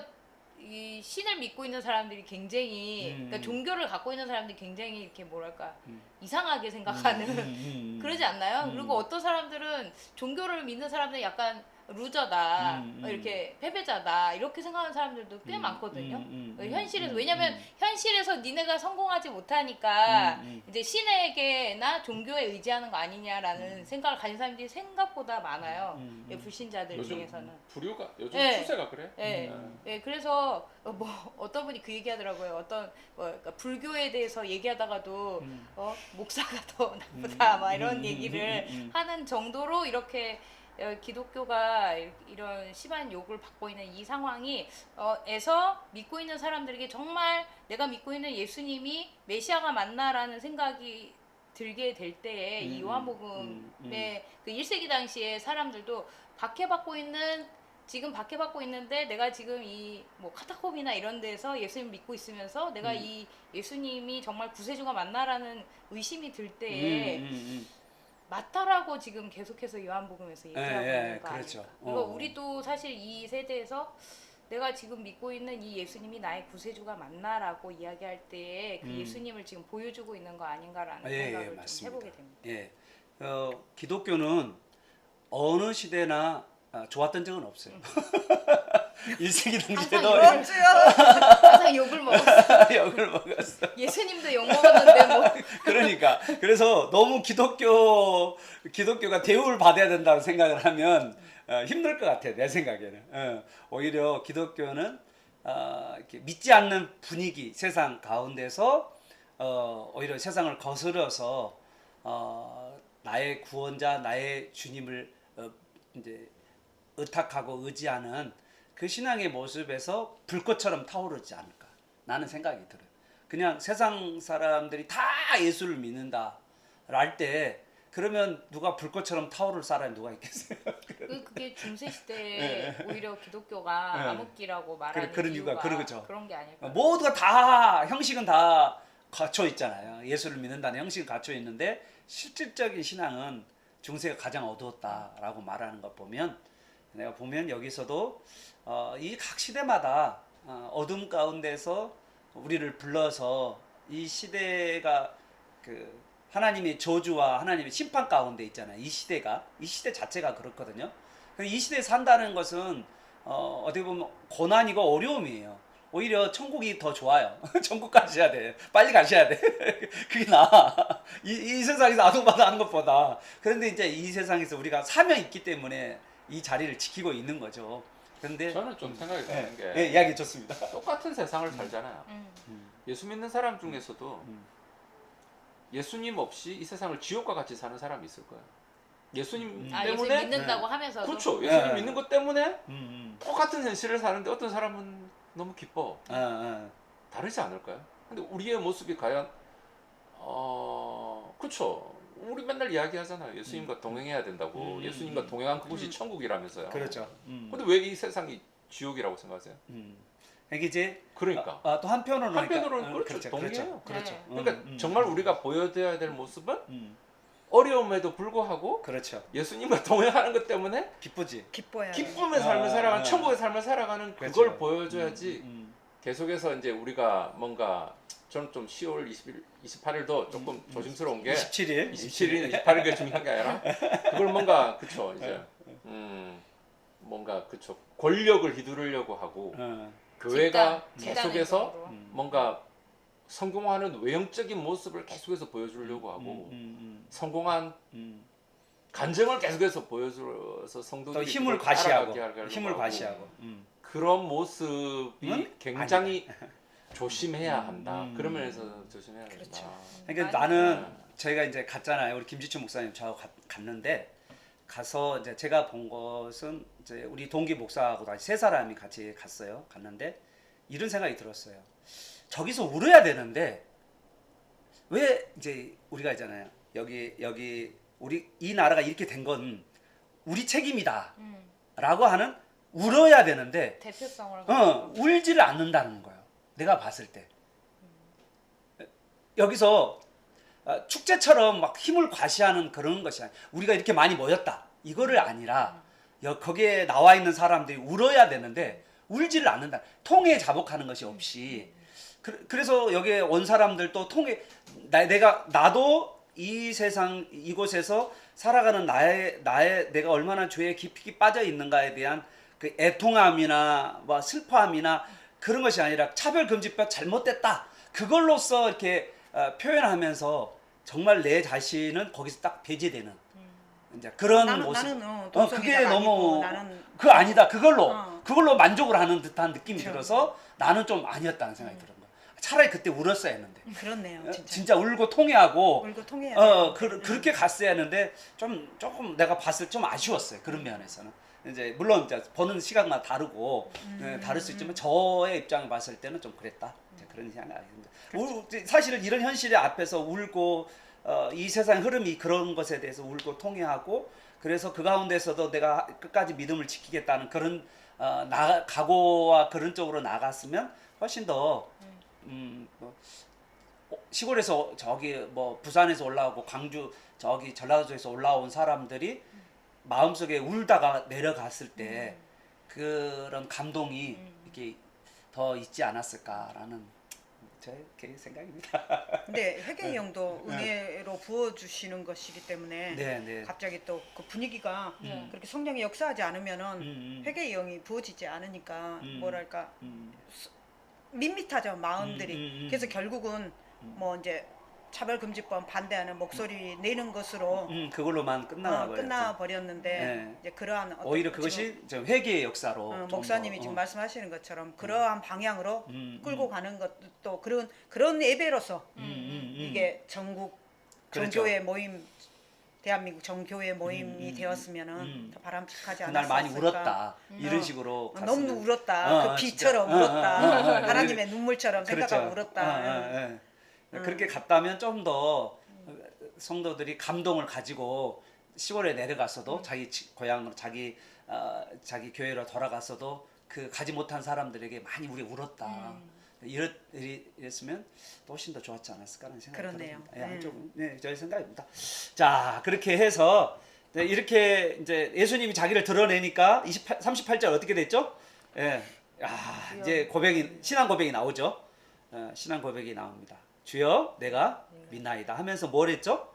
이 신을 믿고 있는 사람들이 굉장히 그러니까 종교를 갖고 있는 사람들이 굉장히 이렇게 뭐랄까 이상하게 생각하는 그러지 않나요? 그리고 어떤 사람들은 종교를 믿는 사람들은 약간 루저다, 이렇게 패배자다 이렇게 생각하는 사람들도 꽤 많거든요. 현실에서 왜냐면 현실에서 니네가 성공하지 못하니까 이제 신에게나 종교에 의지하는 거 아니냐라는 생각을 가진 사람들이 생각보다 많아요. 불신자들 요즘 중에서는. 부류가 요즘 네. 추세가 그래. 네. 네, 그래서 뭐 어떤 분이 그 얘기하더라고요. 어떤 그러니까 불교에 대해서 얘기하다가도 목사가 더 나쁘다 막 이런 얘기를 하는 정도로 이렇게 기독교가 이런 심한 욕을 받고 있는 이 상황이 에서 믿고 있는 사람들에게 정말 내가 믿고 있는 예수님이 메시아가 맞나라는 생각이 들게 될 때에 이 요한복음의 그 1세기 당시에 사람들도 지금 박해받고 있는데 내가 지금 이 뭐 카타콤이나 이런 데서 예수님 믿고 있으면서 내가 이 예수님이 정말 구세주가 맞나라는 의심이 들 때에 맞다라고 지금 계속해서 요한복음에서 얘기하고 있는 거 그렇죠. 아닐까. 그리고 우리도 사실 이 세대에서 내가 지금 믿고 있는 이 예수님이 나의 구세주가 맞나라고 이야기할 때에 그 예수님을 지금 보여주고 있는 거 아닌가라는 생각을 좀 맞습니다. 해보게 됩니다. 예, 기독교는 어느 시대나 좋았던 적은 없어요. 1세기 당시에도 항상 욕을 먹었어. 욕을 먹었어. 예수님도 욕 먹었는데 뭐. 그러니까 그래서 너무 기독교가 대우를 받아야 된다고 생각을 하면 힘들 것 같아요. 내 생각에는. 오히려 기독교는 이렇게 믿지 않는 분위기, 세상 가운데서 오히려 세상을 거스려서 나의 구원자, 나의 주님을 이제 의탁하고 의지하는 그 신앙의 모습에서 불꽃처럼 타오르지 않을까 나는 생각이 들어요. 그냥 세상 사람들이 다 예수를 믿는다 할 때 그러면 누가 불꽃처럼 타오를 사람이 누가 있겠어요? 그게 중세 시대에 오히려 기독교가 암흑기라고 말하는 그런 이유가 이유가 그러죠. 그런 게 아닐까. 모두가 다 형식은 다 갖춰 있잖아요. 예수를 믿는다는 형식은 갖춰 있는데 실질적인 신앙은 중세가 가장 어두웠다라고 말하는 것 보면 내가 보면 여기서도 이 각 시대마다 어둠 가운데서 우리를 불러서 이 시대가 그 하나님의 저주와 하나님의 심판 가운데 있잖아요. 이 시대 자체가 그렇거든요. 이 시대에 산다는 것은 어떻게 보면 고난이고 어려움이에요. 오히려 천국이 더 좋아요. 천국 가셔야 돼. 빨리 가셔야 돼. 그게 나아. 이 세상에서 아동받아 하는 것보다. 그런데 이제 이 세상에서 우리가 사명이 있기 때문에 이 자리를 지키고 있는 거죠. 그런데 저는 좀 생각이 드는 게 네, 이야기 좋습니다. 똑같은 세상을 살잖아요. 예수 믿는 사람 중에서도 예수님 없이 이 세상을 지옥과 같이 사는 사람이 있을 거예요. 예수님 때문에 예수님 믿는다고 하면서도 그렇죠. 예수님 믿는 것 때문에 똑같은 현실을 사는데 어떤 사람은 너무 기뻐. 다르지 않을까요? 근데 우리의 모습이 과연 그렇죠. 우리 맨날 이야기하잖아요. 예수님과 동행해야 된다고. 예수님과 동행한 그곳이 천국이라면서요. 그렇죠. 근데 왜 이 세상이 지옥이라고 생각하세요? 이게 이제 그러니까 또 한편으로는 그렇죠. 동의해요. 그렇죠. 네. 그러니까 정말 우리가 보여줘야 될 모습은 어려움에도 불구하고 그렇죠. 예수님과 동행하는 것 때문에 기쁘지. 기뻐야 기쁨의 삶을 살아가는 천국의 삶을 살아가는 그걸 그렇죠. 보여줘야지 계속해서 이제 우리가 뭔가 저는 좀 10월 20일, 28일도 조금 조심스러운 게 27일, 28일이 중요한 게 아니라 그걸 뭔가 그쵸 이제 뭔가 그쵸 권력을 휘두르려고 하고 교회가 계속해서 뭔가 성공하는 외형적인 모습을 계속해서 보여주려고 하고 성공한 간증을 계속해서 보여줘서 성도들이 힘을 과시하고 그런 모습이 굉장히 조심해야 한다. 그런 면에서 조심해야 된다. 그렇죠. 그러니까 나는 저희가 이제 갔잖아요. 우리 김지춘 목사님 저하고 갔는데 가서 이제 제가 본 것은 이제 우리 동기 목사하고 다시 세 사람이 같이 갔는데 이런 생각이 들었어요. 저기서 울어야 되는데 왜 이제 우리가 있잖아요. 여기 우리 이 나라가 이렇게 된 건 우리 책임이다라고 하는 울어야 되는데 대표성을 울지를 않는다는 거예요. 내가 봤을 때 여기서 축제처럼 막 힘을 과시하는 그런 것이 아니라 우리가 이렇게 많이 모였다 이거를 아니라 거기에 나와 있는 사람들이 울어야 되는데 울지를 않는다. 통에 자복하는 것이 없이 그래서 여기에 온 사람들도 통에 나도 이 세상 이곳에서 살아가는 나의 내가 얼마나 죄에 깊이 빠져 있는가에 대한 그 애통함이나 뭐 슬퍼함이나 그런 것이 아니라 차별금지법 잘못됐다. 그걸로써 이렇게 표현하면서 정말 내 자신은 거기서 딱 배제되는 이제 그런 모습. 나는 그게 너무 나는 그 아니다. 그걸로 만족을 하는 듯한 느낌이 들어서 나는 좀 아니었다는 생각이 들은 거야. 차라리 그때 울었어야 했는데. 그렇네요. 진짜 울고 통해하고 울고 통해야 그렇게 갔어야 했는데 조금 내가 봤을 때 좀 아쉬웠어요. 그런 면에서는. 이제 물론 이제 보는 시각마다 다르고 다를 수 있지만 저의 입장을 봤을 때는 좀 그랬다. 이제 그런 생각이 듭니다. 사실은 이런 현실의 앞에서 울고 이 세상 흐름이 그런 것에 대해서 울고 통해하고 그래서 그 가운데서도 내가 끝까지 믿음을 지키겠다는 그런 각오와 그런 쪽으로 나갔으면 훨씬 더 뭐 시골에서 저기 뭐 부산에서 올라오고 광주 저기 전라도에서 올라온 사람들이 마음속에 울다가 내려갔을 때 그런 감동이 이렇게 더 있지 않았을까라는 제 개인 생각입니다. 근데 회개의 영도 은혜로 부어주시는 것이기 때문에 네. 갑자기 또 그 분위기가 그렇게 성령이 역사하지 않으면은 회개의 영이 부어지지 않으니까 뭐랄까 밋밋하죠 마음들이. 그래서 결국은 뭐 이제 차별금지법 반대하는 목소리 내는 것으로 그걸로만 끝나버렸는데 네. 이제 그러한 오히려 그것이 회개의 역사로 목사님이 지금 말씀하시는 것처럼 그러한 방향으로 끌고 가는 것도 그런 예배로서 이게 전국 정교회 모임 대한민국 정교회 모임이 되었으면은 더 바람직하지 않았을까. 그날 많이 울었다 이런 식으로 너무 울었다 그 비처럼 울었다 하나님의 눈물처럼 그렇죠. 생각하고 울었다. 그렇게 갔다면 좀 더 성도들이 감동을 가지고 시골에 내려갔어도 자기 고향으로 자기 교회로 돌아갔어도 그 가지 못한 사람들에게 많이 우리 울었다. 이랬으면 또 훨씬 더 좋았지 않았을까라는 생각이 그렇네요. 듭니다. 저희 생각입니다. 자, 그렇게 해서 이렇게 이제 예수님이 자기를 드러내니까 38절 어떻게 됐죠? 이제 신앙 고백이 나오죠. 신앙 고백이 나옵니다. 주여 내가 믿나이다 하면서 뭘 했죠?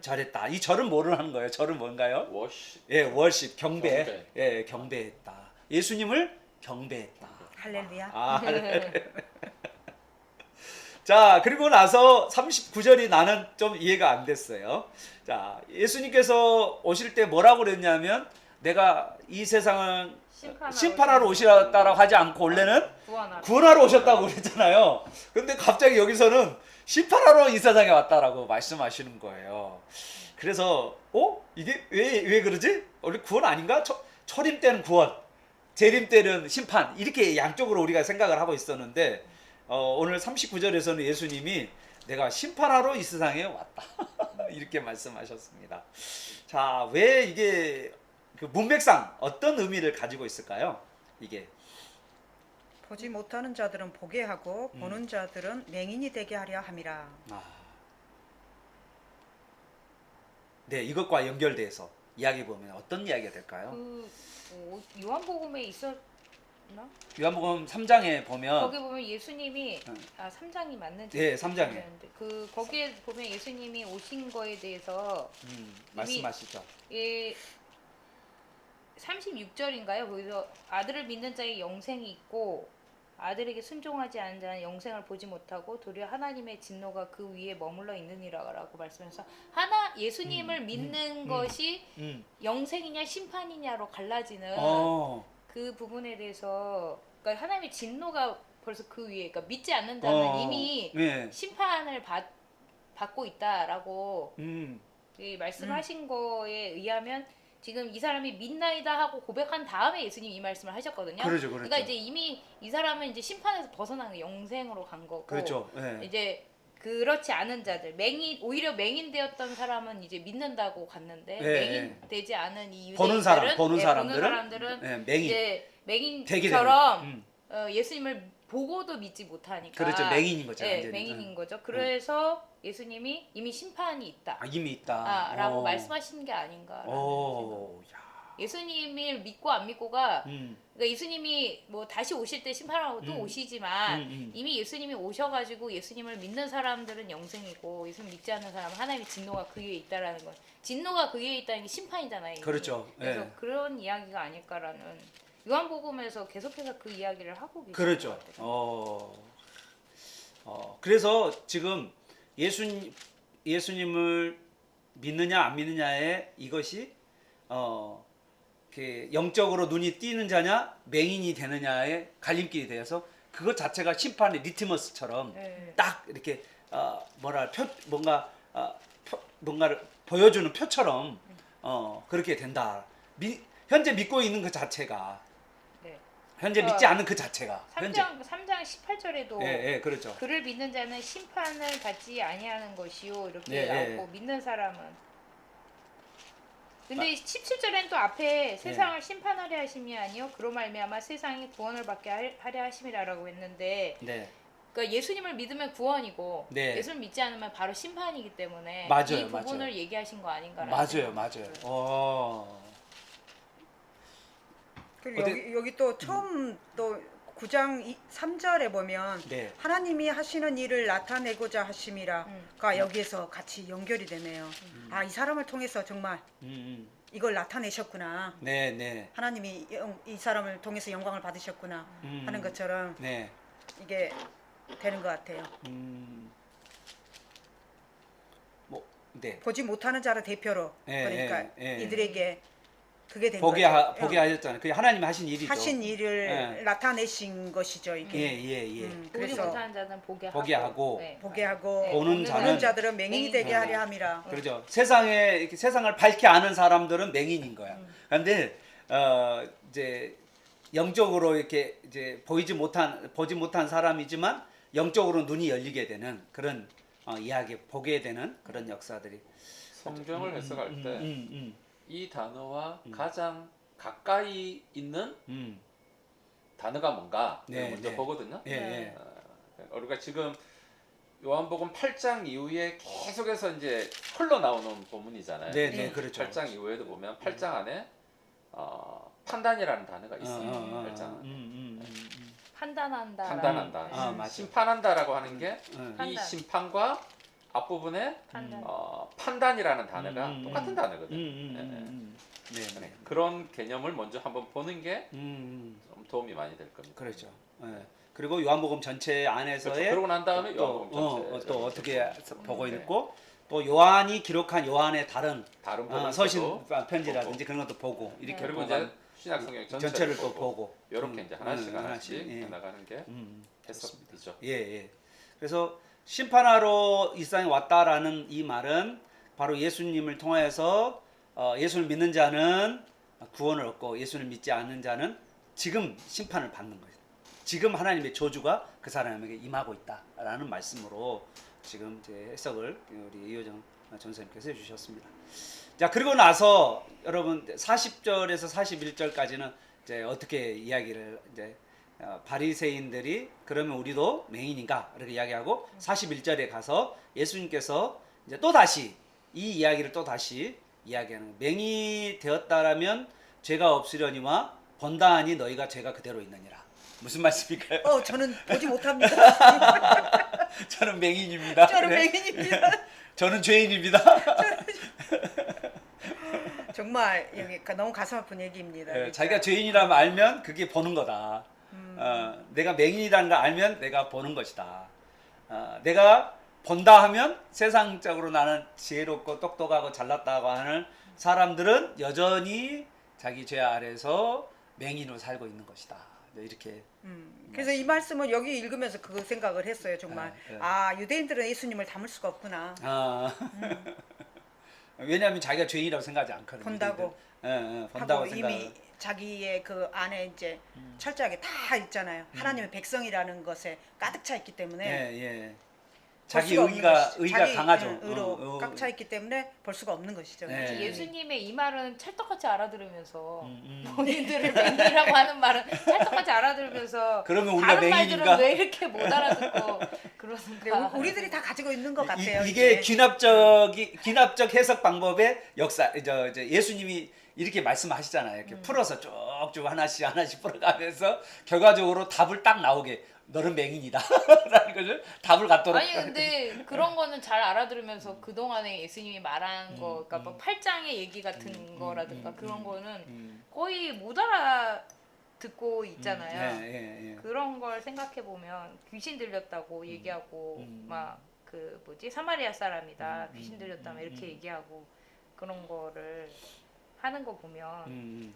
잘했다. 이 절은 뭐를 하는 거예요? 절은 뭔가요? 워십. 월십 경배. 경배했다. 예수님을 경배했다. 할렐루야. 자, 그리고 나서 39절이 나는 좀 이해가 안 됐어요. 자, 예수님께서 오실 때 뭐라고 그랬냐면 내가 이 세상을 심판하러 오셨다라고 하지 않고 원래는 구원하러 오셨다고 그랬잖아요. 근데 갑자기 여기서는 심판하러 이 세상에 왔다라고 말씀하시는 거예요. 그래서 이게 왜 그러지? 원래 구원 아닌가? 초림 때는 구원, 재림 때는 심판 이렇게 양쪽으로 우리가 생각을 하고 있었는데 오늘 39절에서는 예수님이 내가 심판하러 이 세상에 왔다 이렇게 말씀하셨습니다. 자, 왜 이게 그 문맥상 어떤 의미를 가지고 있을까요? 이게 보지 못하는 자들은 보게 하고 보는 자들은 맹인이 되게 하려 함이라. 네, 이것과 연결돼서 이야기 보면 어떤 이야기가 될까요? 요한복음에 있었나? 요한복음 3장에 보면 거기 보면 예수님이 3장이 맞는지 네, 3장에 거기에 보면 예수님이 오신 거에 대해서 말씀하시죠. 36절인가요? 거기서 아들을 믿는 자의 영생이 있고 아들에게 순종하지 않는 자는 영생을 보지 못하고 도리어 하나님의 진노가 그 위에 머물러 있느니라고 말씀해서 예수님을 믿는 것이 영생이냐 심판이냐로 갈라지는 그 부분에 대해서 그러니까 하나님의 진노가 벌써 그 위에 그러니까 믿지 않는 자는 이미 심판을 받고 있다라고 말씀하신 거에 의하면 지금 이 사람이 믿나이다 하고 고백한 다음에 예수님 이 말씀을 하셨거든요. 그렇죠. 그러니까 이제 이미 이 사람은 이제 심판에서 벗어나는 영생으로 간 거고. 그렇죠. 이제 그렇지 않은 자들, 오히려 맹인 되었던 사람은 이제 믿는다고 갔는데 맹인 되지 않은 이 유대인들은 보는 사람들은 맹인. 이제 맹인처럼 예수님을 보고도 믿지 못하니까. 그렇죠. 맹인인 거죠. 맹인인 거죠. 그래서 예수님이 이미 심판이 있다. 이미 있다. 라고 말씀하신 게 아닌가. 예수님을 믿고 안 믿고가 그러니까 예수님이 뭐 다시 오실 때 심판하고 또 오시지만 이미 예수님이 오셔가지고 예수님을 믿는 사람들은 영생이고 예수님 믿지 않는 사람은 하나님의 진노가 그 위에 있다라는 건 진노가 그 위에 있다는 게 심판이잖아요. 이미. 그렇죠. 그래서 예. 그런 이야기가 아닐까라는 요한복음에서 계속해서 그 이야기를 하고 계시는 그렇죠. 것 같아요. 그래서 지금 예수님을 믿느냐 안 믿느냐에 이것이 영적으로 눈이 띄는 자냐 맹인이 되느냐의 갈림길이 되어서 그것 자체가 심판의 리트머스처럼 네. 딱 이렇게 뭔가를 보여주는 표처럼 그렇게 된다. 현재 믿고 있는 그 자체가 네. 현재 믿지 않는 그 자체가 3장 18절에도 예, 그렇죠. 그를 믿는 자는 심판을 받지 아니하는 것이요 이렇게 예, 나오고 믿는 사람은 근데 17절엔 또 앞에 세상을 심판하려 하심이 아니요 그로 말미암아 세상이 구원을 받게 하려 하심이라라고 했는데 네. 그러니까 예수님을 믿으면 구원이고 네. 예수를 믿지 않으면 바로 심판이기 때문에 맞아요, 이 부분을 맞아요. 얘기하신 거 아닌가라는 맞아요, 생각이 맞아요. 들어요. 그리고 어디- 여기 또 처음 또 9장 3절에 보면 네. 하나님이 하시는 일을 나타내고자 하심이라가 여기에서 같이 연결이 되네요. 아, 이 사람을 통해서 정말 이걸 나타내셨구나. 네, 네. 하나님이 이 사람을 통해서 영광을 받으셨구나 하는 것처럼 네. 이게 되는 것 같아요. 네. 보지 못하는 자를 대표로 예, 그러니까 예, 예. 이들에게 그게 된 보게 거죠. 보게 하셨잖아요. 그게 하나님 하신 일이죠. 하신 일을 예. 나타내신 것이죠. 이게 예. 보지 그래서 못하는 자는 보게 보게 하고 네. 보게 하고 보는 보는 자는- 자들은 맹인이 되게 맹인이 하려 함이라. 그렇죠. 이렇게 세상을 밝게 아는 사람들은 맹인인 거야. 그런데 이제 영적으로 이렇게 이제 보지 못한 사람이지만 영적으로 눈이 열리게 되는 그런 이야기 보게 되는 그런 역사들이 성경을 해석할 때 이 단어와 가장 가까이 있는 단어가 뭔가 네, 먼저 네. 보거든요. 예. 우리가 지금 요한복음 8장 이후에 계속해서 이제 흘러나오는 본문이잖아요. 네, 네, 그렇죠. 8장 이후에도 보면 8장 안에 판단이라는 단어가 있어요. 8장 안에. 판단한다. 판단한다. 맞아. 심판한다라고 하는 게 이 판단. 심판과 앞부분에 판단. 판단이라는 단어가 똑같은 단어거든요. 네. 그런 개념을 먼저 한번 보는 게 좀 도움이 많이 될 겁니다. 그렇죠. 예. 그리고 요한복음 전체 안에서의 그렇죠. 그러고 난 다음에 또, 요한복음 전체 또 어떻게 보고 읽고 또 요한이 기록한 요한의 다른 다른 부분도 서신 편지라든지 그런 것도 보고 이렇게 그리고 보고 이제 신약 성경 전체를 또 보고 이렇게 이제 하나씩 하나씩 예. 해나가는 게 해석이죠. 예. 그래서 심판하러 이 세상에 왔다라는 이 말은 바로 예수님을 통하여서 예수를 믿는 자는 구원을 얻고 예수를 믿지 않는 자는 지금 심판을 받는 거예요. 지금 하나님의 저주가 그 사람에게 임하고 있다라는 말씀으로 지금 이제 해석을 우리 이효정 전사님께서 해주셨습니다. 자, 그리고 나서 여러분 40절에서 41절까지는 이제 어떻게 이야기를 이제 바리새인들이 그러면 우리도 맹인인가 이렇게 이야기하고 41절에 가서 예수님께서 이제 또 다시 이 이야기를 또 다시 이야기하는 거예요. 맹인이 되었다라면 죄가 없으려니와 본다 하니 너희가 죄가 그대로 있느니라. 무슨 말씀일까요? 저는 보지 못합니다. 저는 맹인입니다. 저는 네. 맹인입니다. 저는 죄인입니다. 정말 여기 너무 가슴 아픈 얘기입니다. 네, 진짜. 자기가 죄인이라면 알면 그게 보는 거다. 내가 맹인이라는 걸 알면 내가 보는 것이다. 내가 본다 하면 세상적으로 나는 지혜롭고 똑똑하고 잘났다고 하는 사람들은 여전히 자기 죄 아래서 맹인으로 살고 있는 것이다. 네, 이렇게. 그래서 이 말씀을 여기 읽으면서 그 생각을 했어요. 정말 네. 유대인들은 예수님을 담을 수가 없구나. 왜냐하면 자기가 죄인이라고 생각하지 않거든요. 본다고. 본다고 하고 생각. 이미 자기의 그 안에 이제 철저하게 다 있잖아요. 하나님의 백성이라는 것에 가득 차 있기 때문에 예. 볼 자기 수가 없는 것이죠. 의가 자기, 강하죠. 의로 꽉 차 있기 때문에 볼 수가 없는 것이죠. 네. 예수님의 이 말은 찰떡같이 알아들으면서 본인들을 맹인이라고 하는 말은 찰떡같이 알아들으면서 그러면 우리가 다른 맹인인가? 말들은 왜 이렇게 못 알아듣고 근데 그러는가? 우리들이 다 가지고 있는 것 같아요. 이게 이제. 귀납적 해석 방법의 역사. 이제 예수님이 이렇게 말씀하시잖아요. 이렇게 풀어서 쭉쭉 하나씩 풀어가면서 결과적으로 답을 딱 나오게 너는 맹인이다 라는 것을 답을 갖도록. 아니 근데 그런 거는 잘 알아들으면서 그 동안에 예수님이 말한 거, 그러니까 뭐 8장의 얘기 같은 거라든가 그런 거는 거의 못 알아듣고 있잖아요. 예. 그런 걸 생각해 보면 귀신 들렸다고 얘기하고 막 그 뭐지 사마리아 사람이다 귀신 들렸다면 이렇게 얘기하고 그런 거를 하는 거 보면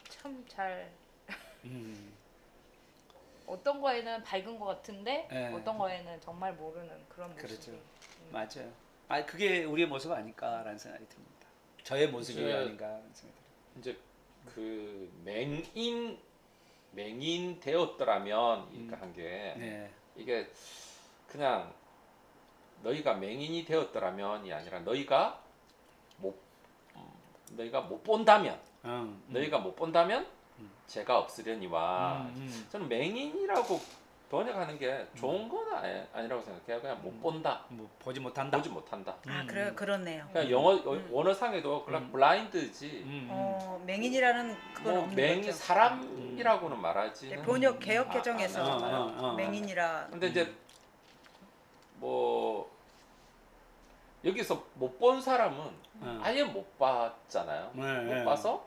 참 잘 어떤 거에는 밝은 것 같은데 어떤 거에는 정말 모르는 그런 모습이. 그렇죠. 맞아요. 아 그게 우리의 모습 아닐까라는 생각이 듭니다. 저의 모습이 이제- 아닌가라는 생각이 듭니다. 이제 그 맹인 되었더라면 그러니까 한 게 네. 이게 그냥 너희가 맹인이 되었더라면이 아니라 너희가 못 본다면 너희가 못 본다면 죄가 없으려니와 저는 맹인이라고 번역하는 게 좋은 건 아니라고 생각해요. 그냥 못 본다. 뭐 보지 못한다. 보지 못한다. 아 그렇네요. 그냥 원어상에도 그냥 블라인드지. 맹인이라는 그건 뭐 없는 맹인 거죠. 사람이라고는 말하지. 번역 개혁 개정에서 어. 맹인이라. 근데 이제 뭐 여기서 못 본 사람은 아예 못 봤잖아요. 못 봐서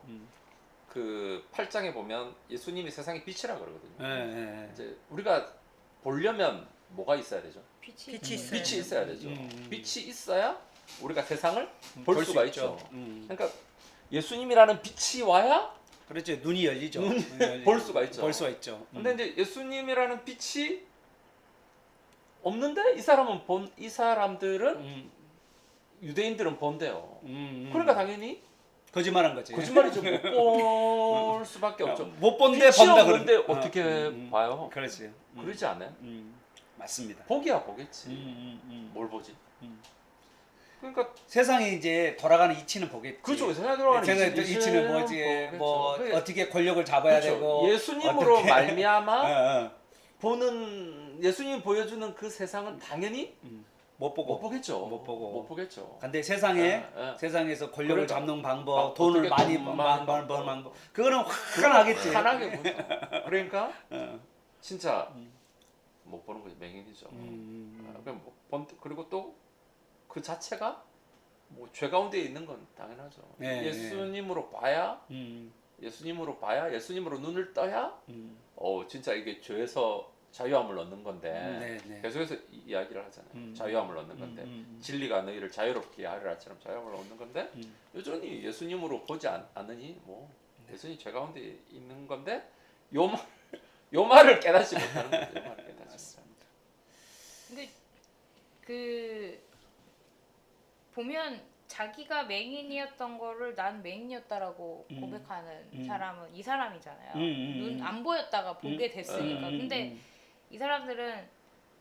그 8장에 보면 예수님이 세상의 빛이라 그러거든요. 이제 우리가 보려면 뭐가 있어야 되죠? 빛이 빛이 있어야 되죠. 빛이 있어야 우리가 세상을 볼 볼 수 수가 있죠. 있죠. 그러니까 예수님이라는 빛이 와야 그렇죠. 눈이 열리죠. 볼 수가 있죠. 볼 수가 있죠. 근데 이제 예수님이라는 빛이 없는데 이 사람들은 유대인들은 본대요. 그러니까 당연히 거짓말한 거지. 거짓말이죠. 못 볼 수밖에 없죠. 못 본데 빛이 본다 없는데 그러면. 어떻게 봐요? 그렇지. 그러지 않아요? 맞습니다. 보기야 보겠지. 뭘 보지? 그러니까 세상에 이제 돌아가는 이치는 보겠지. 그렇죠. 세상에 돌아가는 세상에 이치는 뭐지? 보겠죠. 뭐 그게- 어떻게 권력을 잡아야 그렇죠. 되고. 예수님으로 어떻게- 말미암아 보는 예수님 보여주는 그 세상은 당연히 못 보고. 못 보겠죠. 못 보고. 못 보겠죠. 근데 세상에 예. 세상에서 권력을 그러니까 잡는 방법, 막 돈을 어떻게 많이 돈 버는 많이 방법, 그거는 환하겠지. 환하게 보죠. 그러니까 진짜 못 보는 거지 맹인이죠. 그리고 또 그 자체가 뭐 죄 가운데 있는 건 당연하죠. 네, 예수님으로 봐야 예수님으로 눈을 떠야 진짜 이게 죄에서 자유함을 얻는 건데 계속해서 이야기를 하잖아요. 자유함을 얻는 건데 진리가 너희를 자유롭게 하리라처럼 자유함을 얻는 건데 여전히 예수님으로 보지 않으니 뭐 예수님 죄 가운데 있는 건데 요 말을 깨닫지 못하는 거죠. 요 말을 깨닫지 못합니다. 근데 그 보면 자기가 맹인이었던 거를 난 맹인이었다라고 고백하는 사람은 이 사람이잖아요. 눈 안 보였다가 보게 됐으니까. 근데 이 사람들은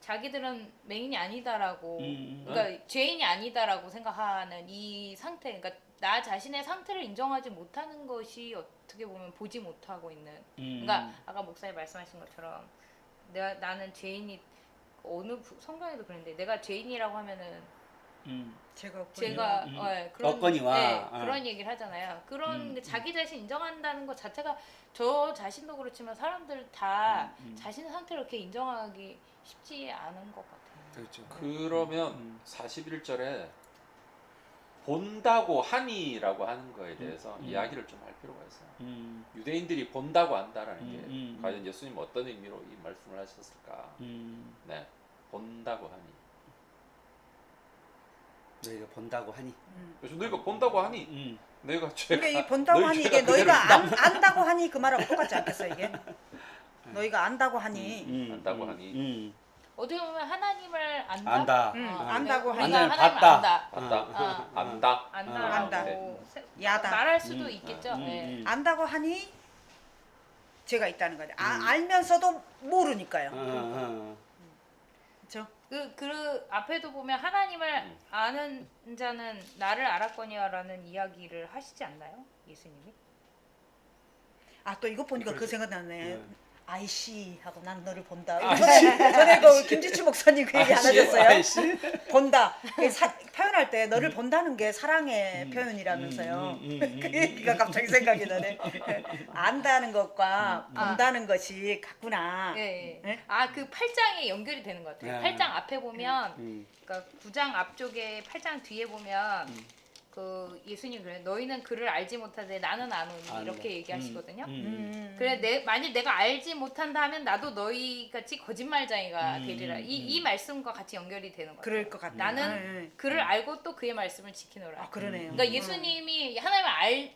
자기들은 맹인이 아니다라고, 그러니까 죄인이 아니다라고 생각하는 이 상태, 그러니까 나 자신의 상태를 인정하지 못하는 것이 어떻게 보면 보지 못하고 있는. 그러니까 아까 목사님 말씀하신 것처럼 나는 죄인이 어느 성경에도 그랬는데 내가 죄인이라고 하면은 제가 그런 없거니와 그런 얘기를 하잖아요. 그런 자기 자신 인정한다는 것 자체가 저 자신도 그렇지만 사람들 다 자신의 상태를 이렇게 인정하기 쉽지 않은 것 같아요. 그렇죠. 그러면 41절에 본다고 하니라고 하는 거에 대해서 이야기를 좀 할 필요가 있어요. 유대인들이 본다고 한다라는 게 과연 예수님 어떤 의미로 이 말씀을 하셨을까? 네, 본다고 하니. 너희가 본다고 하니. 그래서 너희가 본다고 하니 너희가 죄가 그러니까 이 본다고 하니 이게 너희가 안다고 하니 그 말하고 똑같지 않겠어 이게? 너희가 안다고 하니 안다고 하니 어떻게 보면 하나님을 안다. 안다. 안다고 하니 우리가 하나님을 하나님을 봤다. 안다. 안다라고 야다. 말할 수도 있겠죠. 네. 안다고 하니 죄가 있다는 거죠. 알면서도 모르니까요. 그렇죠? 그 앞에도 보면 하나님을 아는 자는 나를 알았거니와라는 이야기를 하시지 않나요, 예수님이? 아 또 이거 보니까 그 생각나네. 아이씨 하고 나는 너를 본다. 전에 그 김지추 목사님 그 얘기 안 하셨어요? 아이씨. 본다. 표현할 때 너를 본다는 게 사랑의 표현이라면서요. 그 얘기가 갑자기 생각이 나네. 안다는 것과 본다는 것이 같구나. 예. 네? 그 8장에 연결이 되는 것 같아요. 네. 8장 앞에 보면 그러니까 9장 앞쪽에 8장 뒤에 보면 그 예수님 그래 너희는 그를 알지 못하되 나는 아노니 이렇게 얘기하시거든요. 그래 만일 내가 알지 못한다 하면 나도 너희 같이 거짓말쟁이가 되리라. 이 말씀과 같이 연결이 되는 것 같아요. 그럴 것 같다. 나는 그를 알고 또 그의 말씀을 지키노라. 그러네요. 그러니까 예수님이 하나님을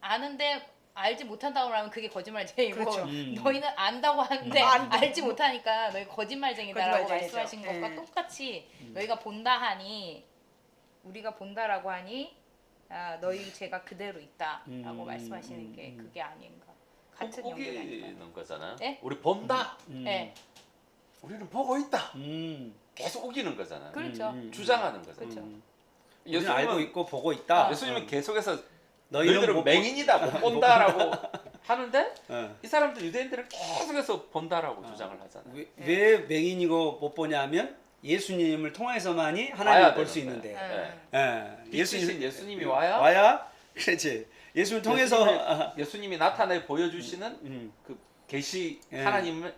아는데 알지 못한다고 하면 그게 거짓말쟁이고 그렇죠. 너희는 안다고 하는데 알지 못하니까 너희 거짓말쟁이다라고 거짓말쟁이죠. 말씀하신 것과 네. 똑같이 너희가 본다 하니 우리가 본다라고 하니 너희 죄가 그대로 있다라고 말씀하시는 게 그게 아닌가 같은 연결이 아닌가. 우기는 거잖아요. 네? 우리 본다. 네, 우리는 보고 있다. 계속 우기는 거잖아요. 그렇죠. 주장하는 거잖아요. 그렇죠. 우리는 알고 있고 보고 있다. 예수님은 계속해서 너희는 너희들은 못 맹인이다 못 본다라고 하는데 어. 이 사람들 유대인들은 계속해서 본다라고 주장을 하잖아요. 왜 맹인이고 못 보냐면 예수님을 통해서만이 와야 하나님을 볼 수 되는 있는데. 네. 예. 빛이신 예수님이 와야 와야 그렇지. 예수님을 통해서 예수님이 나타내 보여주시는 그 계시 예. 하나님을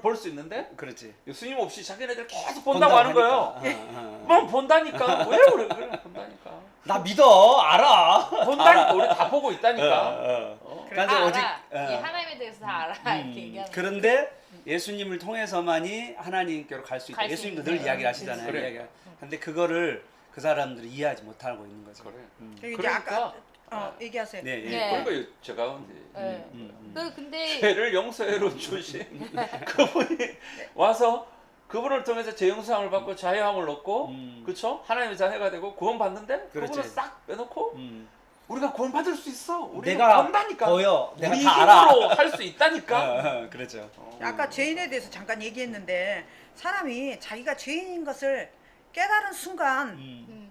볼 수 있는데 그렇지. 예수님 없이 자기네들 계속 본다고 하는 거예요. 하니까. 뭐 본다니까 왜 그래 본다니까 나 믿어 알아. 본다니까 우리 다 보고 있다니까. 그러니까 다 오직 알아. 이 하나님에 대해서 다 알아 이렇게 얘기하는. 그런데 예수님을 통해서만이 하나님께로 갈 수 있다. 갈수 예수님도 있는 늘 이야기를 하시잖아요. 그래. 이야기를. 근데 그거를 그 사람들이 이해하지 못하고 있는 거죠. 그래. 그리고 이제 그러니까 아까 얘기하세요. 네. 네. 그러니까 제 가운데 네. 근데 죄를 용서해로 주신 그분이 와서 그분을 통해서 재영상을 받고 자유함을 얻고 그렇죠? 하나님의 자녀가 되고 구원받는데 그렇지. 그분을 싹 빼놓고 우리가 구원받을 수 있어. 우리가 내가 본다니까. 보여. 내가 우리 다 알아. 힘으로 할 수 있다니까. 그렇죠. 아까 죄인에 대해서 잠깐 얘기했는데 사람이 자기가 죄인인 것을 깨달은 순간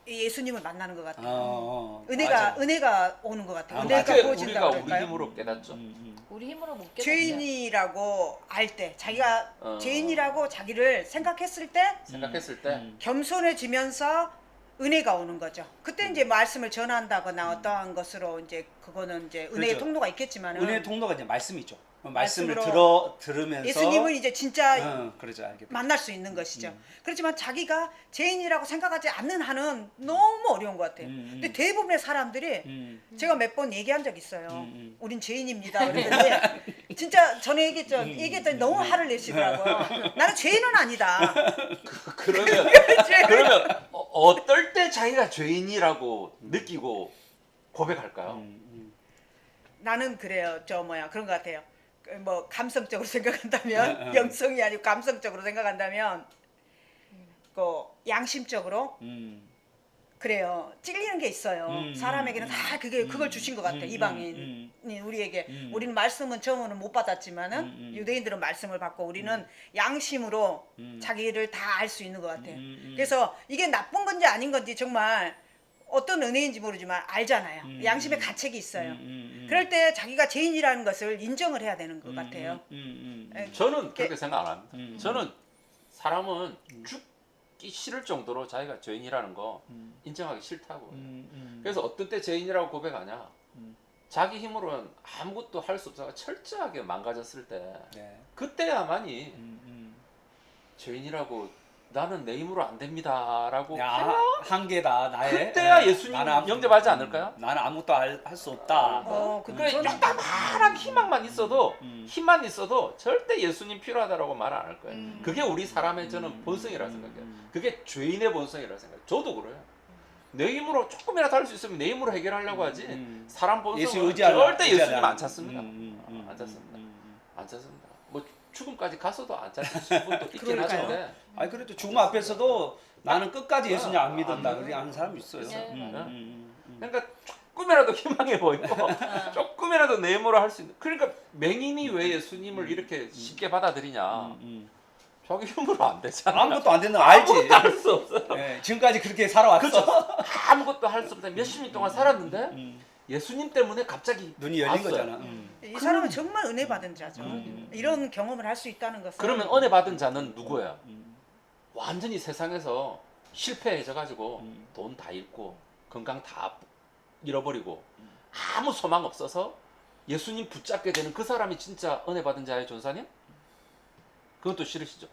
이 예수님을 만나는 것 같아요. 맞아. 은혜가 오는 것 같아요. 아, 은혜가 맞아요. 부어진다 우리가 우리 그럴까요? 힘으로 깨닫죠. 우리 힘으로 못 깨닫냐. 죄인이라고 알 때, 자기가 어. 죄인이라고 자기를 생각했을 때 생각했을 때 겸손해지면서 은혜가 오는 거죠. 그때 이제 말씀을 전한다거나 어떠한 것으로 이제 그거는 이제 은혜의 그렇죠. 통로가 있겠지만은 은혜의 통로가 이제 말씀이죠. 말씀을 말씀으로 들으면서 예수님을 이제 진짜 그렇죠. 알게 돼. 만날 수 있는 것이죠. 그렇지만 자기가 죄인이라고 생각하지 않는 한은 너무 어려운 것 같아요. 근데 대부분의 사람들이 제가 몇 번 얘기한 적 있어요. 우린 죄인입니다. 그랬는데 진짜 전에 얘기했더니 너무 화를 내시더라고요. 나는 죄인은 아니다. 그러면 어떨 때 자기가 죄인이라고 느끼고 고백할까요? 나는 그래요. 그런 것 같아요. 뭐 감성적으로 생각한다면 영성이 아니고 감성적으로 생각한다면 그 양심적으로 그래요. 찔리는 게 있어요. 사람에게는 다 그걸 주신 것 같아. 이방인이 우리에게. 우리는 말씀은 처음으로는 못 받았지만은 유대인들은 말씀을 받고 우리는 양심으로 자기를 다 알 수 있는 것 같아요. 그래서 이게 나쁜 건지 아닌 건지 정말 어떤 은혜인지 모르지만 알잖아요. 양심의 가책이 있어요. 그럴 때 자기가 죄인이라는 것을 인정을 해야 되는 것 같아요. 저는 그렇게 생각 안 합니다. 저는 사람은 죽기 싫을 정도로 자기가 죄인이라는 거 인정하기 싫다고. 그래서 어떤 때 죄인이라고 고백하냐? 자기 힘으로는 아무것도 할 수 없어서 철저하게 망가졌을 때 그때야만이 죄인이라고 나는 내 힘으로 안 됩니다라고 한계다 나의. 그때야 예수님 영접하지 않을까요? 나는 아무것도 할 수 없다. 그래 조그마한 희망만 있어도 힘만 있어도 절대 예수님 필요하다라고 말 안 할 거예요. 그게 우리 사람의 저는 본성이라 생각해요. 그게 죄인의 본성이라 생각해요. 저도 그래요. 내 힘으로 조금이라도 할 수 있으면 내 힘으로 해결하려고 하지 사람 본성은 절대 예수님 안 찾습니다. 안 찾습니다. 안 찾습니다. 뭐 죽음까지 가서도 안 찾을 분도 있긴 하는데 아니 그래도 죽음 앞에서도 나는 끝까지 예수님 안 믿는다 그렇게 하는 사람이 있어요. 그러니까 조금이라도 희망해 보이고 조금이라도 내 힘으로 할 수 있는. 그러니까 맹인이 왜 예수님을 이렇게 쉽게 받아들이냐? 자기 힘으로 안 되잖아. 아무것도 안 되는 거 알지. 아무것도 할 수 없어. 네, 지금까지 그렇게 살아왔어. 그렇죠. 아무것도 할 수 없다. 몇십 년 동안 살았는데 예수님 때문에 갑자기 눈이 열린 봤어요. 거잖아. 이 사람은 정말 은혜 받은 자죠. 이런 경험을 할 수 있다는 것은. 그러면 은혜 받은 자는 누구예요? 완전히 세상에서 실패해져가지고 돈 다 잃고 건강 다 잃어버리고 아무 소망 없어서 예수님 붙잡게 되는 그 사람이 진짜 은혜 받은 자의 전사님? 그것도 싫으시죠?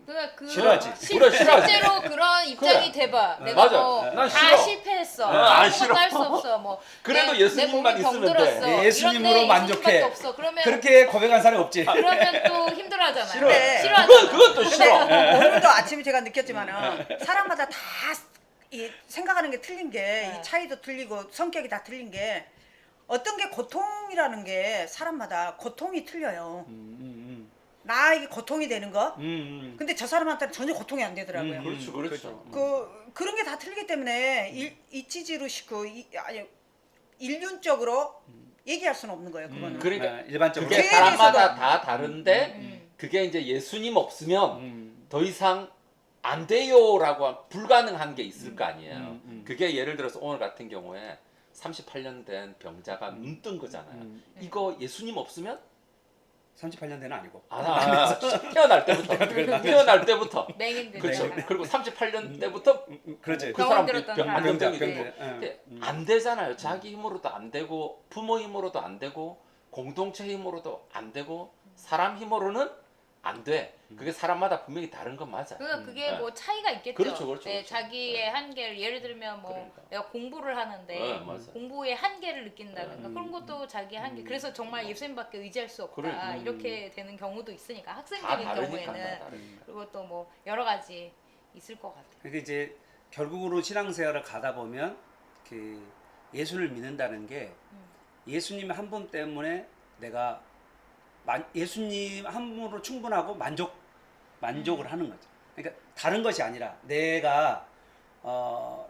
그러니까 싫어하지. 그래, 싫어하지. 실제로 그런 입장이 그래. 돼봐. 내가 맞아. 뭐 난 다 싫어. 실패했어. 안 싫어. 아무것도 할 수 없어. 뭐 그래도 내 예수님만 몸이 있으면 돼. 병들었어. 예수님으로 이런데 만족해. 예수님밖에 없어. 그러면 그렇게 고백한 사람이 없지. 그러면 또 힘들어하잖아요. 싫어해. 싫어하잖아. 그건 또 근데 싫어. 오늘도 아침에 제가 느꼈지만은 사람마다 다 이 생각하는 게 틀린 게 이 차이도 틀리고 성격이 다 틀린 게 어떤 게 고통이라는 게 사람마다 고통이 틀려요. 나에게 고통이 되는 거. 근데 저 사람한테는 전혀 고통이 안 되더라고요. 그렇죠. 그런 게 다 틀리기 때문에 이치지루시고 아니 일륜적으로 얘기할 수는 없는 거예요. 그거는. 그러니까 일반적으로. 그게 죄에 사람마다 대해서도- 다 다른데 그게 이제 예수님 없으면 더 이상 안 돼요라고 불가능한 게 있을 거 아니에요. 그게 예를 들어서 오늘 같은 경우에 38년 된 병자가 눈 뜬 거잖아요. 이거 예수님 없으면 38년 되는 아니고. 태어날 때부터 태어날 때부터 맹인들. 그렇죠. 그리고 38년 때부터 그렇지. 그 사람 들었던 사람. 병병이 병자, 되고 병자. 근데 안 되잖아요. 자기 힘으로도 안 되고 부모 힘으로도 안 되고 공동체 힘으로도 안 되고 사람 힘으로는 안 돼. 그게 사람마다 분명히 다른 건 맞아. 그러니까 그게 네. 뭐 차이가 있겠죠. 그렇죠. 네, 그렇죠. 자기의 한계를 예를 들면 뭐 그러니까. 내가 공부를 하는데 네, 맞아요. 공부의 한계를 느낀다든가 그런 것도 자기의 한계. 그래서 정말 예수님밖에 의지할 수 없다. 그래. 이렇게 되는 경우도 있으니까 다 학생들인 다르니까. 경우에는 다 다르니까. 그리고 또 뭐 여러 가지 있을 것 같아요. 그러니까 이제 결국으로 신앙생활을 가다 보면 그 예수를 믿는다는 게 예수님 한 분 때문에 내가 예수님 한 분으로 충분하고 만족을 하는 거죠. 그러니까 다른 것이 아니라 내가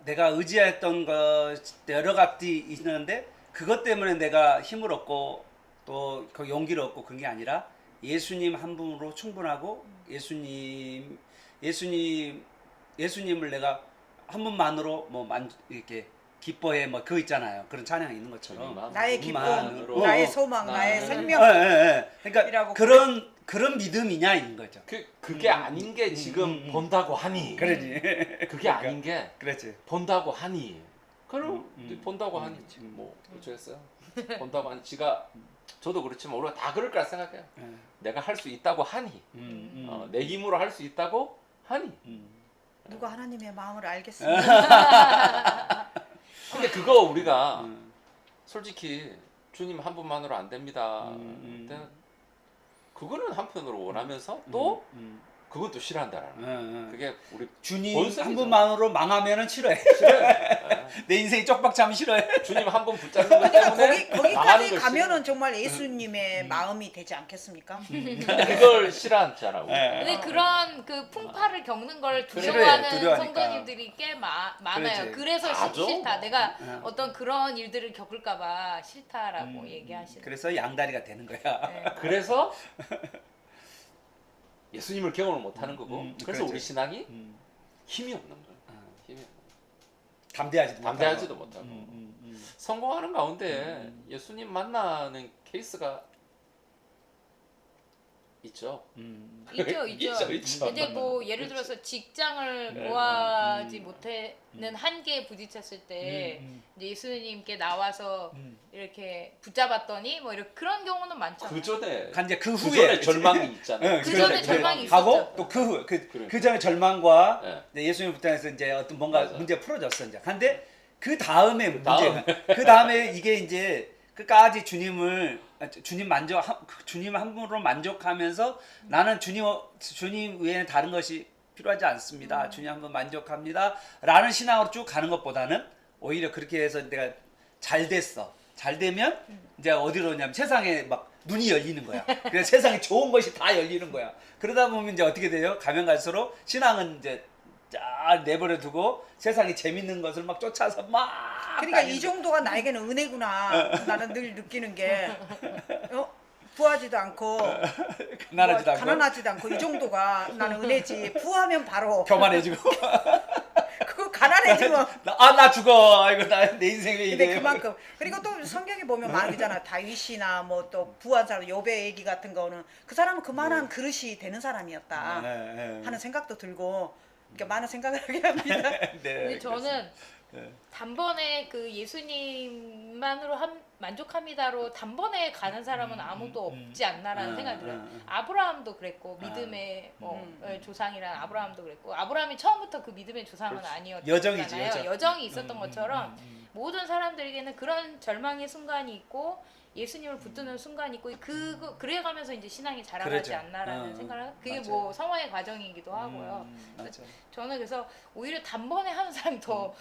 의지했던 것 여러 가지 있는데 그것 때문에 내가 힘을 얻고 또 그 용기를 얻고 그런 게 아니라 예수님 한 분으로 충분하고 예수님을 내가 한 분만으로 뭐 이렇게 기뻐해 뭐 그거 있잖아요. 그런 찬양이 있는 것처럼 나의 기쁨, 만으로 나의 소망, 나의 나는- 생명. 그러니까 이라고 그런 믿음이냐 인 거죠. 그게 아닌 게 지금 본다고 하니. 그러지. 그게 아닌 게 그렇지. 본다고 하니. 그럼 이제 본다고 하니 뭐 어쩌겠어요. 본다고 하니 지가 저도 그렇지만 우리가 다 그럴 거라 생각해요. 내가 할 수 있다고 하니. 내 힘으로 할 수 있다고 하니. 누가 하나님의 마음을 알겠습니다. 근데 그거 우리가 솔직히 주님 한 분만으로 안 됩니다. 근데 그거는 한편으로 원하면서 또 그건 또 싫어한다라는. 그게 우리 주님 본성이죠. 한 분만으로 망하면은 싫어해. 내 인생이 쪽박차면 싫어해. 주님 한 분 붙잡는 것 그러니까 때문에 거기까지 망하는 걸 가면은 정말 예수님의 마음이 되지 않겠습니까? 그걸 싫어하잖아. 우리. 근데 그런 그 풍파를 겪는 걸 싫어해, 두려워하는 두려워하니까. 성도님들이 꽤 많아요. 그렇지. 그래서 다죠. 싫다. 내가 어떤 그런 일들을 겪을까봐 싫다라고 얘기하시는. 그래서 양다리가 되는 거야. 네. 그래서 예수님을 경험을 못하는 거고 그래서 그렇지. 우리 신앙이 힘이 없는 거예요. 힘이 없는 거예요. 담대하지도 못하고 성공하는 가운데 예수님 만나는 케이스가 있죠. 있죠. 있죠. 이제 뭐 예를 들어서 직장을 구하지 못하는 한계에 부딪혔을 때 이제 예수님께 나와서 이렇게 붙잡았더니 뭐 이렇게 그런 경우는 많잖아요. 그 전에 이제 그 그 후에 전에 절망이 있잖아요. 그 전에 절망이 있었죠. 하고 또 그 후 그러니까. 그 전에 절망과 네. 이제 예수님 부터해서 이제 어떤 뭔가 맞아. 문제 풀어졌어 이제. 근데 그 다음에 문제가 그 다음에 이게 이제 끝까지 주님 한 분으로 만족하면서 나는 주님 외에는 다른 것이 필요하지 않습니다. 주님 한 분 만족합니다. 라는 신앙으로 쭉 가는 것보다는 오히려 그렇게 해서 내가 잘 됐어. 잘 되면 이제 어디로 오냐면 세상에 막 눈이 열리는 거야. 그래서 세상에 좋은 것이 다 열리는 거야. 그러다 보면 이제 어떻게 돼요? 가면 갈수록 신앙은 이제 쫙 내버려 두고 세상에 재밌는 것을 막 쫓아서 막 그러니까 이 정도가 나에게는 은혜구나. 나는 늘 느끼는 게 부하지도 않고 가난하지도 않고 이 정도가 나는 은혜지. 부하면 바로 교만해지고 그거 가난 가난해지면. 나 죽어. 아이고 내 인생이 근데 이래. 그만큼 그리고 또 성경에 보면 많잖아. 다윗이나 뭐 또 부한 사람 요배 얘기 같은 거는 그 사람은 그만한 그릇이 되는 사람이었다 하는 생각도 들고 이렇게 많은 생각을 하게 합니다. 근데 저는 네. 단번에 그 예수님만으로 만족합니다로 단번에 가는 사람은 아무도 없지 않나라는 생각이 들어요. 아브라함도 그랬고 믿음의 조상이라는 아브라함도 그랬고 아브라함이 처음부터 그 믿음의 조상은 그렇지. 아니었잖아요. 여정이지, 여정. 여정이 있었던 것처럼 모든 사람들에게는 그런 절망의 순간이 있고 예수님을 붙드는 순간이 있고 그래가면서 이제 신앙이 자라가지 그러죠. 않나라는 생각을 그게 맞아요. 뭐 성화의 과정이기도 하고요. 맞아. 저는 그래서 오히려 단번에 하는 사람이 더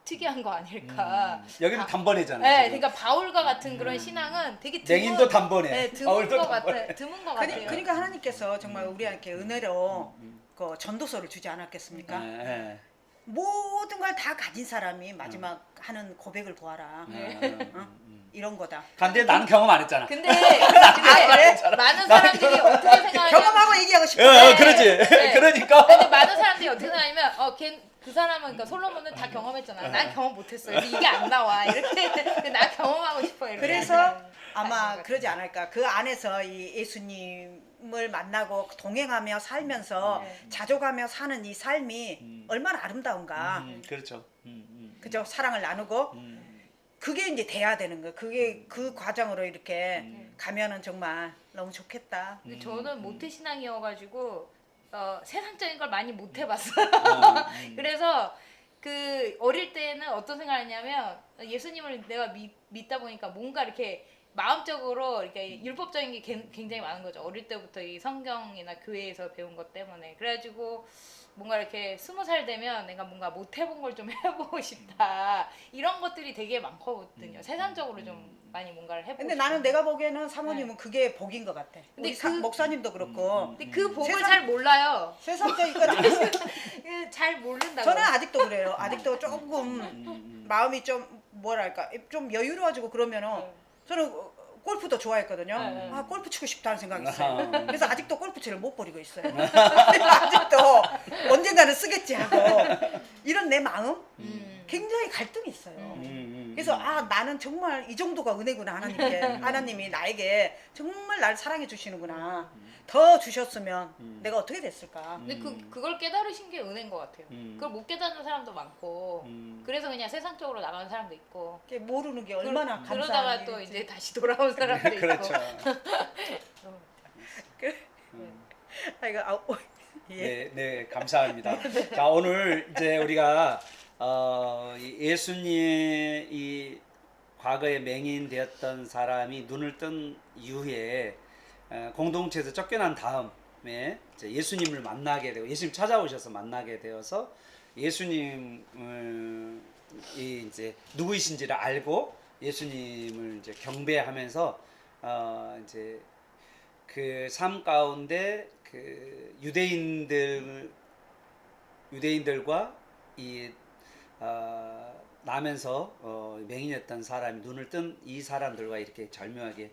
특이한 거 아닐까. 여기는 단번이잖아요. 네, 지금. 그러니까 바울과 같은 그런 신앙은 되게 드문, 맹인도 단번에. 네, 드문 바울도 것 단번에. 같아요. 드문 것 같아요. 그러니까 하나님께서 정말 우리한테 은혜로 그 전도서를 주지 않았겠습니까? 네. 모든 걸 다 가진 사람이 마지막 하는 고백을 보아라. 이런 거다. 근데 나는 경험 안 했잖아. 근데 많은 사람들이 어떻게 생각하냐면 경험하고 얘기하고 싶어. 그러지. 네. 그러니까. 근데 많은 사람들이 어떻게 생각하냐면 그 사람은 그러니까 솔로몬은 다 경험했잖아. 난 경험 못했어. 그래서 이게 안 나와. 이렇게 근데 나 경험하고 싶어. 이렇게 그래서 하시는 아마 것 그러지 않을까. 그 안에서 이 예수님을 만나고 동행하며 살면서 자족하며 사는 이 삶이 얼마나 아름다운가. 그렇죠. 그죠? 사랑을 나누고 그게 이제 돼야 되는 거. 그게 그 과정으로 이렇게 가면은 정말 너무 좋겠다. 근데 저는 모태신앙이어가지고 세상적인 걸 많이 못 해봤어요. 그래서 그 어릴 때는 어떤 생각을 했냐면 예수님을 내가 믿다 보니까 뭔가 이렇게 마음적으로 이렇게 율법적인 게 굉장히 많은 거죠. 어릴 때부터 이 성경이나 교회에서 배운 것 때문에. 그래가지고 뭔가 이렇게 20살 되면 내가 뭔가 못 해본 걸 좀 해보고 싶다. 이런 것들이 되게 많거든요. 세상적으로 좀 많이 뭔가를 해보고 근데 싶다. 나는 내가 보기에는 사모님은 그게 복인 것 같아. 근데 우리 목사님도 그렇고 근데 그 복을 세상- 잘 몰라요. 세상적인 건 잘 모른다고. 저는 아직도 그래요. 아직도 조금 마음이 좀 뭐랄까 좀 여유로워지고 그러면은 저는 골프도 좋아했거든요. 아 골프 치고 싶다는 생각이 있어요. 그래서 아직도 골프채를 못 버리고 있어요. 아직도 언젠가는 쓰겠지 하고 이런 내 마음 굉장히 갈등이 있어요. 그래서 아 나는 정말 이 정도가 은혜구나 하나님께. 하나님이 나에게 정말 날 사랑해 주시는구나. 더 주셨으면 내가 어떻게 됐을까. 근데 그걸 깨달으신 게 은혜인 것 같아요. 그걸 못 깨닫는 사람도 많고 그래서 그냥 세상적으로 나가는 사람도 있고 이게 모르는 게 얼마나 감사한 그러다가 또 일인지. 이제 다시 돌아온 사람도 그렇죠. 아이고 예. 네, 감사합니다. 자, 오늘 이제 우리가 이 예수님의 이 과거에 맹인되었던 사람이 눈을 뜬 이후에 공동체에서 쫓겨난 다음에 이제 예수님을 만나게 되고 예수님 찾아오셔서 만나게 되어서 예수님을 이제 누구이신지를 알고 예수님을 이제 경배하면서 이제 그 삶 가운데 그 유대인들과 이 나면서 맹인이었던 사람이 눈을 뜬 이 사람들과 이렇게 절묘하게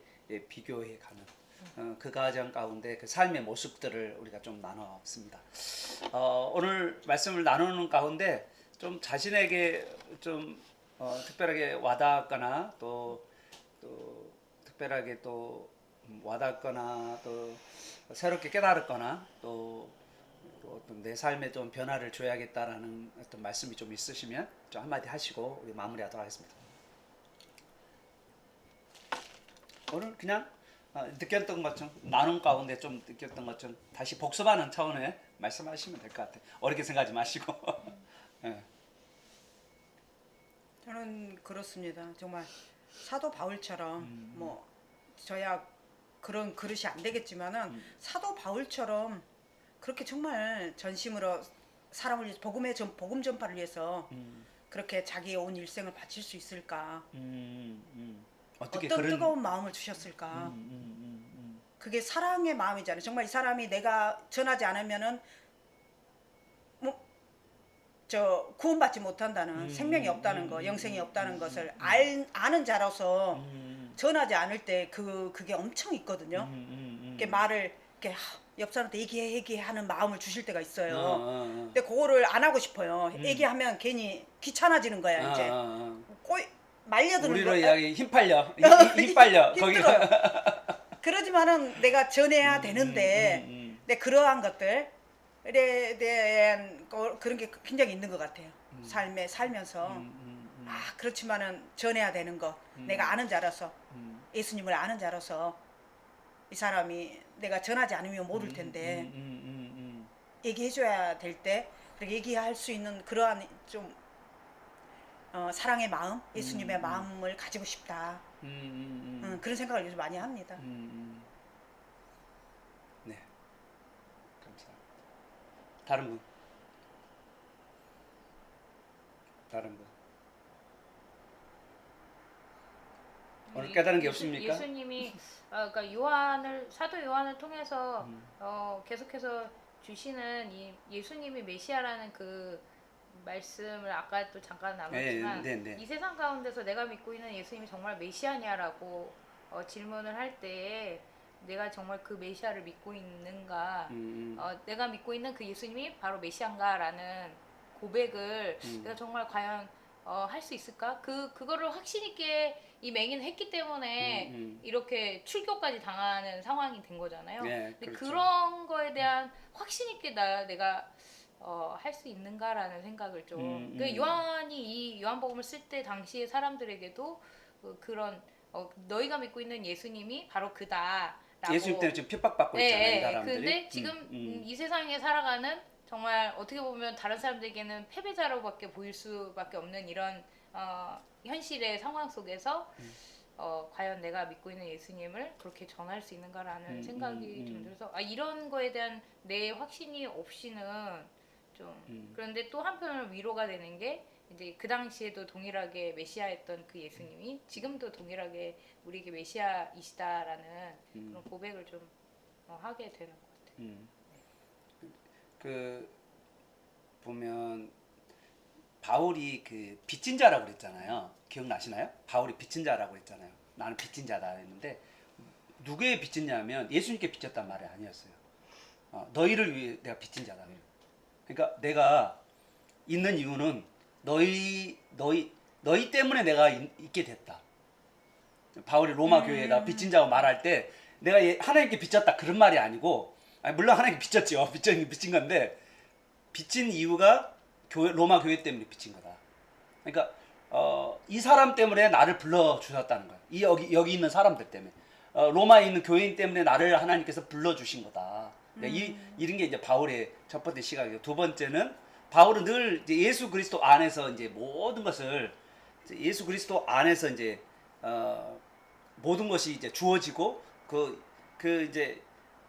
비교해 가는 그 과정 가운데 그 삶의 모습들을 우리가 좀 나눠봤습니다. 오늘 말씀을 나누는 가운데 좀 자신에게 좀 특별하게 와닿거나 또 특별하게 또 와닿거나 또 새롭게 깨달았거나 또 어떤 내 삶에 좀 변화를 줘야겠다라는 어떤 말씀이 좀 있으시면 좀 한마디 하시고 우리 마무리하도록 하겠습니다. 오늘 그냥 느꼈던 것좀 나눔 가운데 좀 느꼈던 것 좀 다시 복습하는 차원에 말씀하시면 될 것 같아요. 어렵게 생각하지 마시고. 네. 저는 그렇습니다. 정말 사도 바울처럼 뭐 저야 그런 그릇이 안 되겠지만은 사도 바울처럼 그렇게 정말 전심으로 사람을 위해서 복음 전파를 위해서 그렇게 자기의 온 일생을 바칠 수 있을까? 어떻게 어떤 그런 뜨거운 마음을 주셨을까? 그게 사랑의 마음이잖아요. 정말 이 사람이 내가 전하지 않으면은 저 구원받지 못한다는 생명이 없다는 거, 영생이 없다는 것을 아는 자로서 전하지 않을 때 그게 엄청 있거든요. 그게 말을 이렇게 옆 사람한테 얘기해 하는 마음을 주실 때가 있어요. 근데 그거를 안 하고 싶어요. 얘기하면 괜히 귀찮아지는 거야 이제. 꼬이 말려드는 우리로 거야. 이야기 힘 빨려 거기가. 그러지만은 내가 전해야 되는데 근데 그러한 것들에 대한 그런 게 굉장히 있는 것 같아요. 삶에 살면서 그렇지만은 전해야 되는 것 내가 아는 자라서 예수님을 아는 자라서 이 사람이 내가 전하지 않으면 모를 텐데 얘기해줘야 될 때 그렇게 얘기할 수 있는 그러한 좀 사랑의 마음, 예수님의 마음을 가지고 싶다. 그런 생각을 요즘 많이 합니다. 네, 감사합니다. 다른 분. 오늘 깨달은 게 없습니까? 예수님이 그러니까 사도 요한을 통해서 계속해서 주시는 이 예수님이 메시아라는 그 말씀을 아까 또 잠깐 나눴지만 이 세상 가운데서 내가 믿고 있는 예수님이 정말 메시아냐라고 질문을 할 때에 내가 정말 그 메시아를 믿고 있는가, 내가 믿고 있는 그 예수님이 바로 메시아인가라는 고백을 내가 정말 과연 할 수 있을까? 그거를 확신 있게 이 맹인은 했기 때문에 이렇게 출교까지 당하는 상황이 된 거잖아요. 네, 근데 그렇죠. 그런 거에 대한 확신 있게 내가 할 수 있는가라는 생각을 좀. 그 요한이 이 요한복음을 쓸 때 당시의 사람들에게도 그런 너희가 믿고 있는 예수님이 바로 그다. 예수님 때문에 지금 핍박받고 있잖아요, 이 사람들이. 근데 지금 이 세상에 살아가는 정말 어떻게 보면 다른 사람들에게는 패배자로밖에 보일 수밖에 없는 이런 현실의 상황 속에서 과연 내가 믿고 있는 예수님을 그렇게 전할 수 있는가라는 생각이 좀 들어서 이런 거에 대한 내 확신이 없이는 좀 그런데 또 한편으로 위로가 되는 게 이제 그 당시에도 동일하게 메시아였던 그 예수님이 지금도 동일하게 우리에게 메시아이시다라는 그런 고백을 좀 하게 되는 것 같아요. 그 보면 바울이 그 빚진 자라고 그랬잖아요. 기억나시나요? 바울이 빚진 자라고 그랬잖아요. 나는 빚진 자다 했는데 누구의 빚진냐면 예수님께 빚졌단 말이 아니었어요. 너희를 위해 내가 빚진 자다. 그러니까 내가 있는 이유는 너희 때문에 내가 있게 됐다. 바울이 로마 교회에다 빚진 자고 말할 때 내가 하나님께 빚졌다 그런 말이 아니고 물론 하나님께 빚졌죠. 빚진 건데 빚진 이유가 로마 교회 때문에 빚진 거다. 그러니까 이 사람 때문에 나를 불러 주셨다는 거야. 여기 있는 사람들 때문에 로마에 있는 교인 때문에 나를 하나님께서 불러 주신 거다. 이런 게 이제 바울의 첫 번째 시각이고 두 번째는 바울은 늘 이제 예수 그리스도 안에서 이제 모든 것을 예수 그리스도 안에서 이제 모든 것이 이제 주어지고 그 이제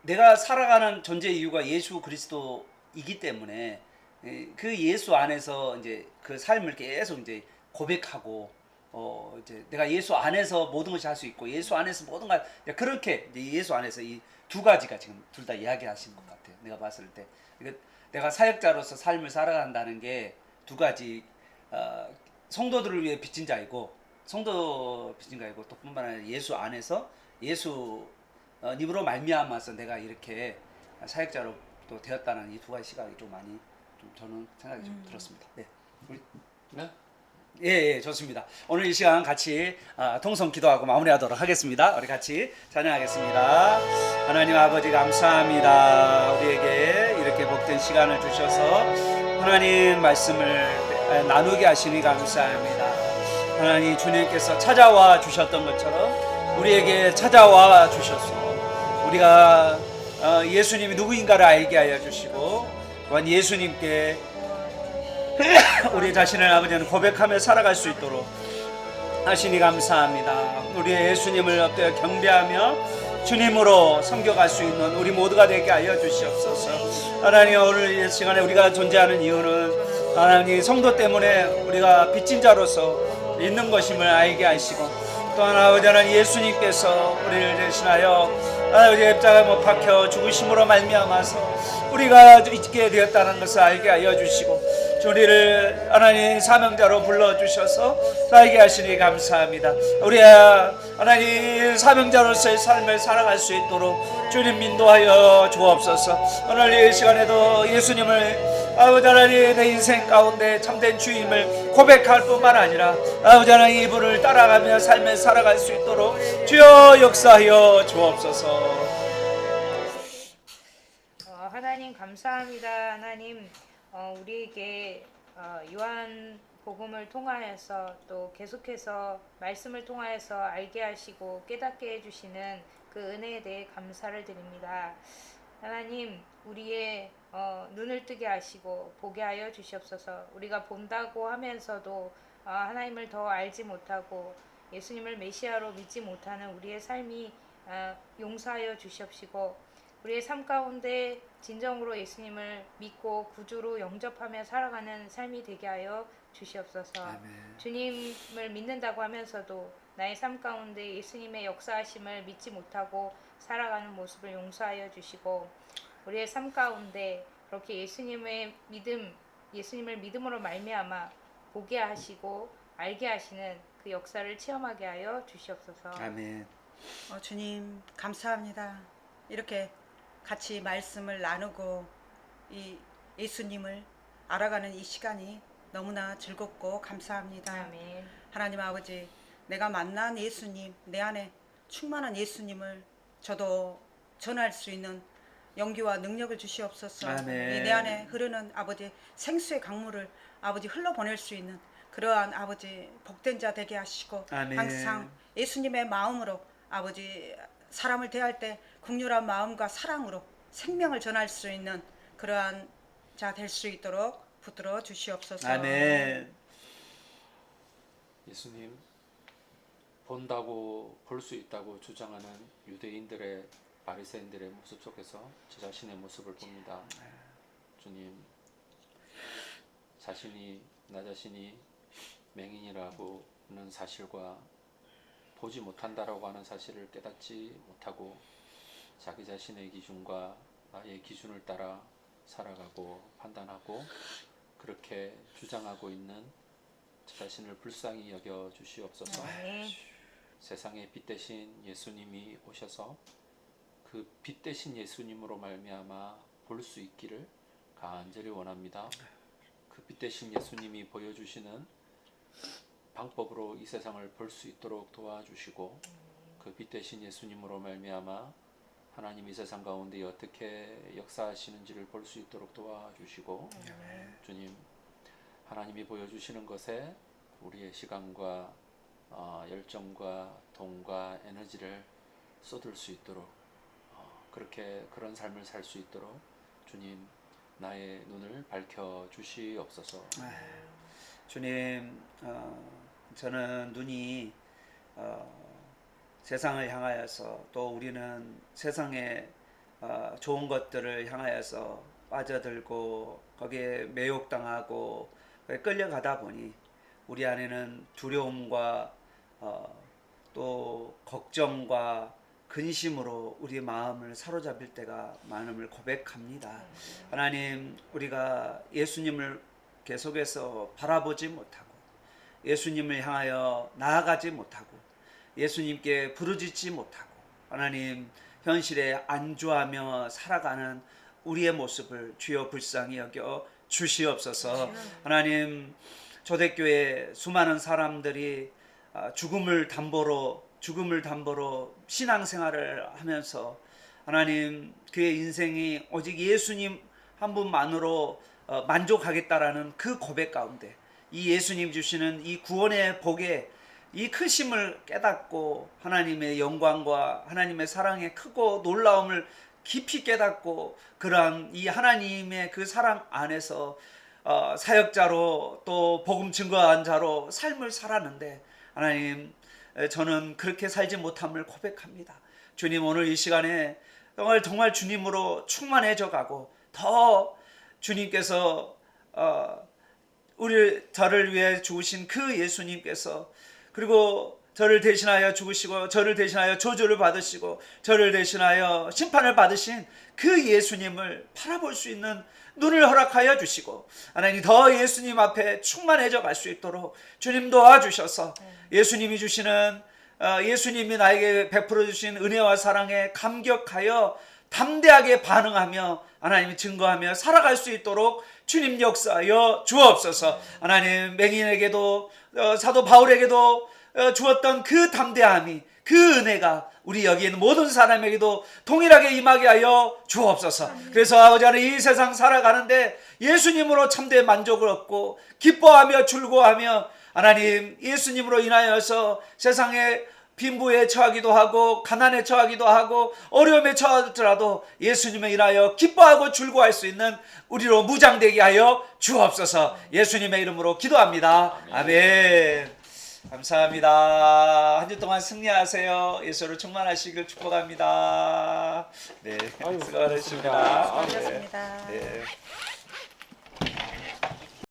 내가 살아가는 존재 이유가 예수 그리스도이기 때문에 그 예수 안에서 이제 그 삶을 계속 이제 고백하고 이제 내가 예수 안에서 모든 것이 할 수 있고 예수 안에서 모든 걸 그렇게 이제 예수 안에서 이 두 가지가 지금 둘 다 이야기하신 것 같아요. 내가 봤을 때 내가 사역자로서 삶을 살아간다는 게 두 가지 성도들을 위해 빚진 자이고 성도 빚진 자이고 또 뿐만 아니라 예수 안에서 예수 님으로 말미암아서 내가 이렇게 사역자로 또 되었다는 이 두 가지 시각이 좀 많이 좀 저는 생각이 좀 들었습니다. 네. 네? 예, 좋습니다. 오늘 이 시간 같이 통성 기도하고 마무리하도록 하겠습니다. 우리 같이 찬양하겠습니다. 하나님 아버지 감사합니다. 우리에게 이렇게 복된 시간을 주셔서 하나님 말씀을 나누게 하시니 감사합니다. 하나님 주님께서 찾아와 주셨던 것처럼 우리에게 찾아와 주셨소. 우리가 예수님이 누구인가를 알게 하여 주시고 또한 예수님께 우리 자신을 아버지는 고백하며 살아갈 수 있도록 하시니 감사합니다. 우리의 예수님을 엎드려 경배하며 주님으로 섬겨갈 수 있는 우리 모두가 되게 하여 주시옵소서. 하나님 오늘 이 시간에 우리가 존재하는 이유는 하나님 성도 때문에 우리가 빚진 자로서 있는 것임을 알게 하시고 또한 아버지 하나님 예수님께서 우리를 대신하여 아버지 십자가에 못 박혀 죽으심으로 말미암아서 우리가 있게 되었다는 것을 알게 하여 주시고 우리를 하나님 사명자로 불러주셔서 살게 하시니 감사합니다. 우리의 하나님 사명자로서의 삶을 살아갈 수 있도록 주님 인도하여 주옵소서. 오늘 이 시간에도 예수님을 아버지 하나님 내 인생 가운데 참된 주임을 고백할 뿐만 아니라 아버지 하나님 이분을 따라가며 삶을 살아갈 수 있도록 주여 역사하여 주옵소서. 하나님 감사합니다. 하나님 우리에게 요한 복음을 통하여서 또 계속해서 말씀을 통하여서 알게 하시고 깨닫게 해주시는 그 은혜에 대해 감사를 드립니다. 하나님 우리의 눈을 뜨게 하시고 보게 하여 주시옵소서. 우리가 본다고 하면서도 하나님을 더 알지 못하고 예수님을 메시아로 믿지 못하는 우리의 삶이 용서하여 주시옵시고 우리의 삶 가운데 진정으로 예수님을 믿고 구주로 영접하며 살아가는 삶이 되게 하여 주시옵소서. 아멘. 주님을 믿는다고 하면서도 나의 삶 가운데 예수님의 역사하심을 믿지 못하고 살아가는 모습을 용서하여 주시고 우리의 삶 가운데 그렇게 예수님을 믿음으로 말미암아 보게 하시고 알게 하시는 그 역사를 체험하게 하여 주시옵소서. 아멘. 주님 감사합니다. 이렇게 같이 말씀을 나누고 이 예수님을 알아가는 이 시간이 너무나 즐겁고 감사합니다. 아멘. 하나님 아버지, 내가 만난 예수님, 내 안에 충만한 예수님을 저도 전할 수 있는 용기와 능력을 주시옵소서. 아멘. 내 안에 흐르는 아버지 생수의 강물을 아버지 흘러보낼 수 있는 그러한 아버지 복된 자 되게 하시고 아멘. 항상 예수님의 마음으로 아버지 사람을 대할 때 긍휼한 마음과 사랑으로 생명을 전할 수 있는 그러한 자 될 수 있도록 붙들어 주시옵소서. 아멘. 예수님 본다고 볼 수 있다고 주장하는 유대인들의 바리새인들의 모습 속에서 저 자신의 모습을 봅니다. 주님 나 자신이 맹인이라고 하는 사실과 보지 못한다라고 하는 사실을 깨닫지 못하고 자기 자신의 기준과 나의 기준을 따라 살아가고 판단하고 그렇게 주장하고 있는 저 자신을 불쌍히 여겨 주시옵소서. 세상의 빛 대신 예수님이 오셔서 그 빛 대신 예수님으로 말미암아 볼 수 있기를 간절히 원합니다. 그 빛 대신 예수님이 보여주시는 방법으로 이 세상을 볼 수 있도록 도와주시고 그 빛 대신 예수님으로 말미암아 하나님 이 세상 가운데 어떻게 역사하시는지를 볼 수 있도록 도와주시고 주님 하나님이 보여주시는 것에 우리의 시간과 열정과 돈과 에너지를 쏟을 수 있도록 그렇게 그런 삶을 살 수 있도록 주님 나의 눈을 밝혀 주시옵소서. 주님 저는 눈이 세상을 향하여서 또 우리는 세상의 좋은 것들을 향하여서 빠져들고 거기에 매혹당하고 끌려가다 보니 우리 안에는 두려움과 또 걱정과 근심으로 우리 마음을 사로잡힐 때가 많음을 고백합니다. 하나님 우리가 예수님을 계속해서 바라보지 못하고 예수님을 향하여 나아가지 못하고 예수님께 부르짖지 못하고 하나님 현실에 안주하며 살아가는 우리의 모습을 주여 불쌍히 여겨 주시옵소서. 하나님 초대교회 수많은 사람들이 죽음을 담보로 신앙생활을 하면서 하나님 그의 인생이 오직 예수님 한 분만으로 만족하겠다라는 그 고백 가운데 이 예수님 주시는 이 구원의 복에 이 크심을 깨닫고 하나님의 영광과 하나님의 사랑의 크고 놀라움을 깊이 깨닫고 그러한 이 하나님의 그 사랑 안에서 사역자로 또 복음 증거한 자로 삶을 살았는데 하나님 저는 그렇게 살지 못함을 고백합니다. 주님 오늘 이 시간에 정말 주님으로 충만해져 가고 더 주님께서 저를 위해 죽으신 그 예수님께서 그리고 저를 대신하여 죽으시고 저를 대신하여 저주를 받으시고 저를 대신하여 심판을 받으신 그 예수님을 바라볼 수 있는 눈을 허락하여 주시고 하나님 더 예수님 앞에 충만해져 갈 수 있도록 주님 도와주셔서 예수님이 주시는 예수님이 나에게 베풀어 주신 은혜와 사랑에 감격하여 담대하게 반응하며 하나님 증거하며 살아갈 수 있도록 주님 역사하여 주옵소서. 하나님 맹인에게도 사도 바울에게도 주었던 그 담대함이, 그 은혜가 우리 여기 있는 모든 사람에게도 동일하게 임하게 하여 주옵소서. 그래서 아버지 하나님 이 세상 살아가는데 예수님으로 참된 만족을 얻고 기뻐하며 즐거워하며 하나님 예수님으로 인하여서 세상에 빈부에 처하기도 하고 가난에 처하기도 하고 어려움에 처하더라도 예수님에 인하여 기뻐하고 즐거워할 수 있는 우리로 무장되게 하여 주옵소서. 예수님의 이름으로 기도합니다. 아멘. 감사합니다. 한 주 동안 승리하세요. 예수로 충만하시길 축복합니다. 네, 수고하셨습니다. 수고하셨습니다. 네.